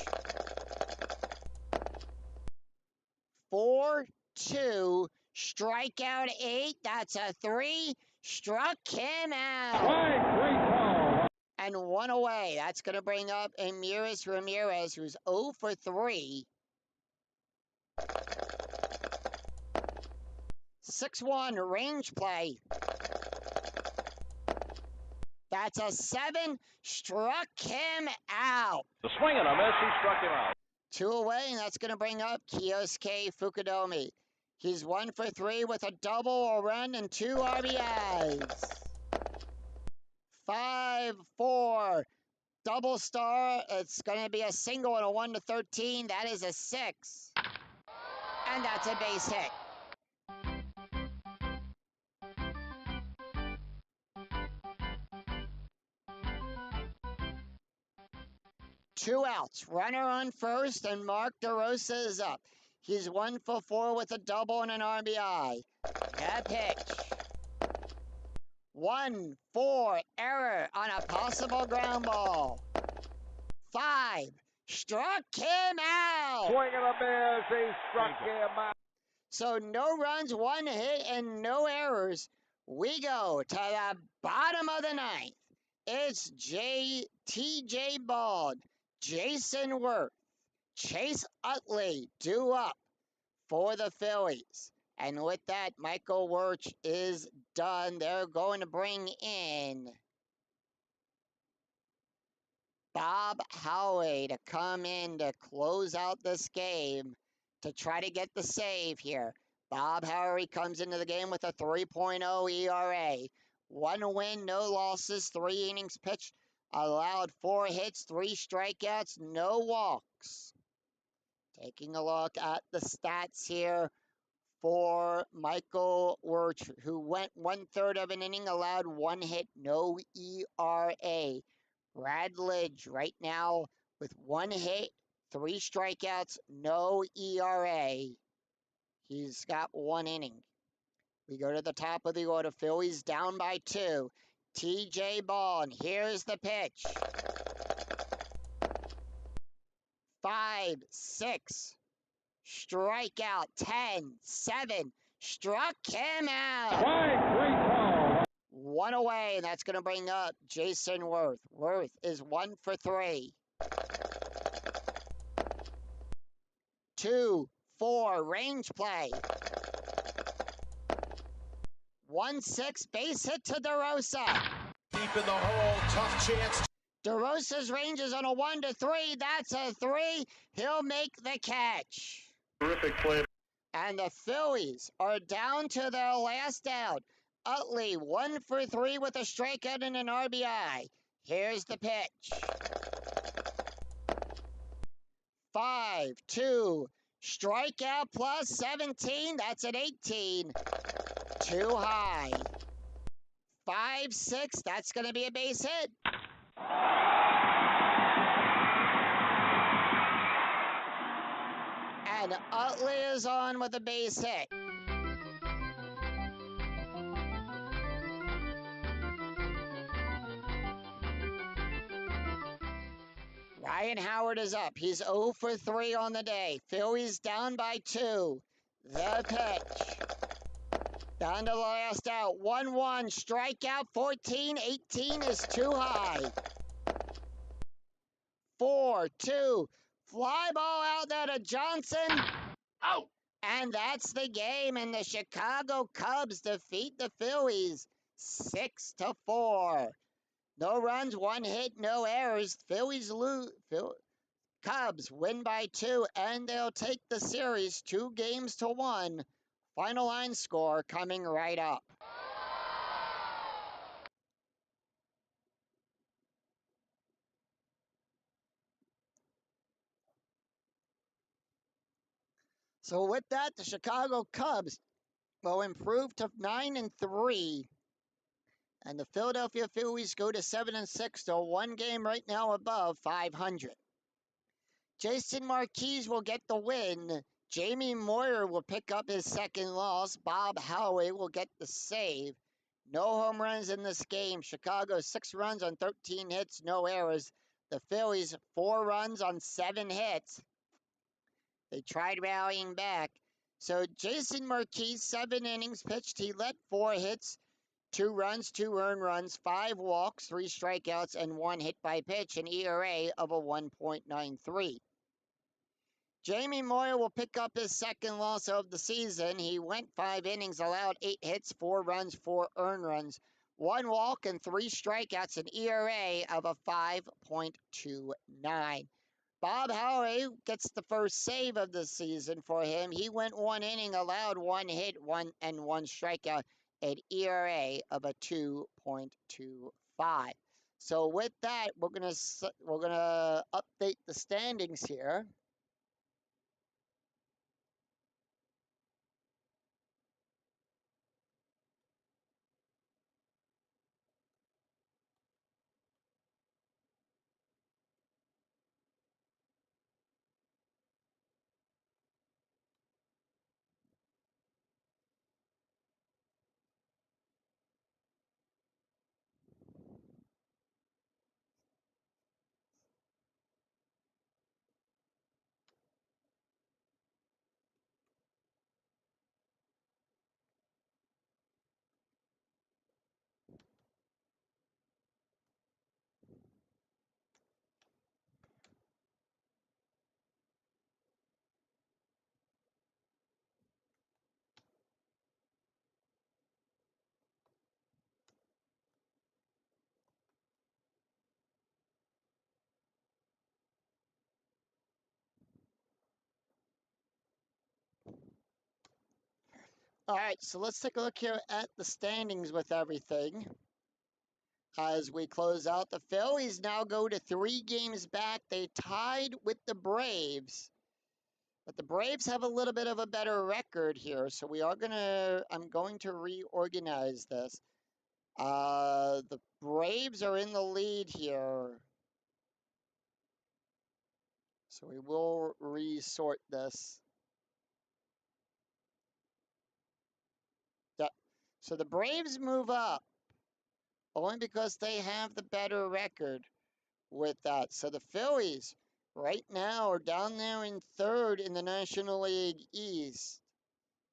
4-2, strikeout 8. That's a 3. Struck him out. And 1 away. That's going to bring up Amiris Ramirez, who's 0 for 3. 6-1 range play. That's a 7. Struck him out. The swing and a miss. He struck him out. 2 away, and that's going to bring up Kiyosuke Fukudomi. He's 1 for 3 with a double, a run, and 2 RBIs. 5-4. Double star. It's going to be a single and a 1 to 13. That is a 6. And that's a base hit. Two outs. Runner on first, and Mark DeRosa is up. He's 1 for 4 with a double and an RBI. That pitch. 1-4 error on a possible ground ball. 5. Struck him out. Swing and a miss. He struck him out. So no runs, 1 hit, and no errors. We go to the bottom of the ninth. It's T.J. Bald, Jason Worth, Chase Utley due up for the Phillies. And with that, Michael Wirtz is done. They're going to bring in Bob Howley to come in to close out this game to try to get the save here. Bob Howley comes into the game with a 3.0 ERA. 1 win, no losses, 3 innings pitched, allowed 4 hits, 3 strikeouts, no walks. Taking a look at the stats here for Michael Wirtz, who went 1/3 of an inning, allowed 1 hit, no ERA. Brad Lidge right now with 1 hit, 3 strikeouts, no ERA. He's got 1 inning. We go to the top of the order. Phillies down by 2. T.J. Bond, here's the pitch. 5-6. Strikeout 10-7. Struck him out. 1 away, and that's going to bring up Jason Worth. Worth is 1 for 3. 2-4 range play. 1-6 base hit to DeRosa. Deep in the hole, tough chance. DeRosa's range is on a 1 to 3. That's a 3. He'll make the catch. Terrific play. And the Phillies are down to their last out. Utley 1 for 3 with a strikeout and an RBI. Here's the pitch. 5-2. Strikeout plus 17. That's an 18. Too high. 5-6. That's going to be a base hit. And Utley is on with a base hit. Ryan Howard is up. He's 0 for 3 on the day. Phillies down by 2. The pitch. Down to the last out. 1-1. Strikeout 14. 18 is too high. 4-2. Fly ball out there to Johnson. Out! And that's the game. And the Chicago Cubs defeat the Phillies 6-4. No runs, 1 hit, no errors. Cubs win by 2, and they'll take the series 2-1. Final line score coming right up. So with that, the Chicago Cubs will improve to 9-3, and the Philadelphia Phillies go to 7-6. So 1 game right now above 500. Jason Marquez will get the win. Jamie Moyer will pick up his second loss. Bob Howe will get the save. No home runs in this game. Chicago 6 runs on 13 hits, no errors. The Phillies 4 runs on 7 hits. They tried rallying back. So Jason Marquez, 7 innings pitched. He let 4 hits, 2 runs, 2 earned runs, 5 walks, 3 strikeouts, and 1 hit by pitch, an ERA of a 1.93. Jamie Moyer will pick up his second loss of the season. He went 5 innings, allowed 8 hits, 4 runs, 4 earned runs, 1 walk, and 3 strikeouts, an ERA of a 5.29. Bob Howe gets the first save of the season for him. He went 1 inning, allowed 1 hit, 1 strikeout, an ERA of a 2.25. So with that, we're gonna update the standings here. All right, so let's take a look here at the standings with everything. As we close out, the Phillies now go to 3 games back. They tied with the Braves, but the Braves have a little bit of a better record here. So I'm going to reorganize this. The Braves are in the lead here. So we will resort this. So the Braves move up only because they have the better record with that. So the Phillies right now are down there in 3rd in the National League East.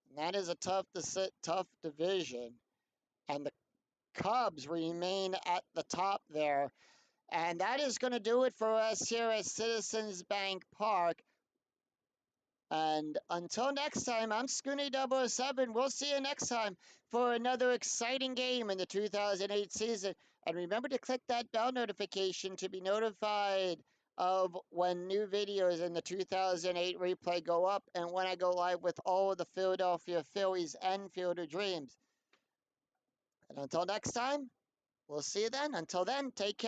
And that is a tough division. And the Cubs remain at the top there. And that is going to do it for us here at Citizens Bank Park. And until next time, I'm Scooney 007. We'll see you next time for another exciting game in the 2008 season. And remember to click that bell notification to be notified of when new videos in the 2008 replay go up and when I go live with all of the Philadelphia Phillies and Field of Dreams. And until next time, we'll see you then. Until then, take care.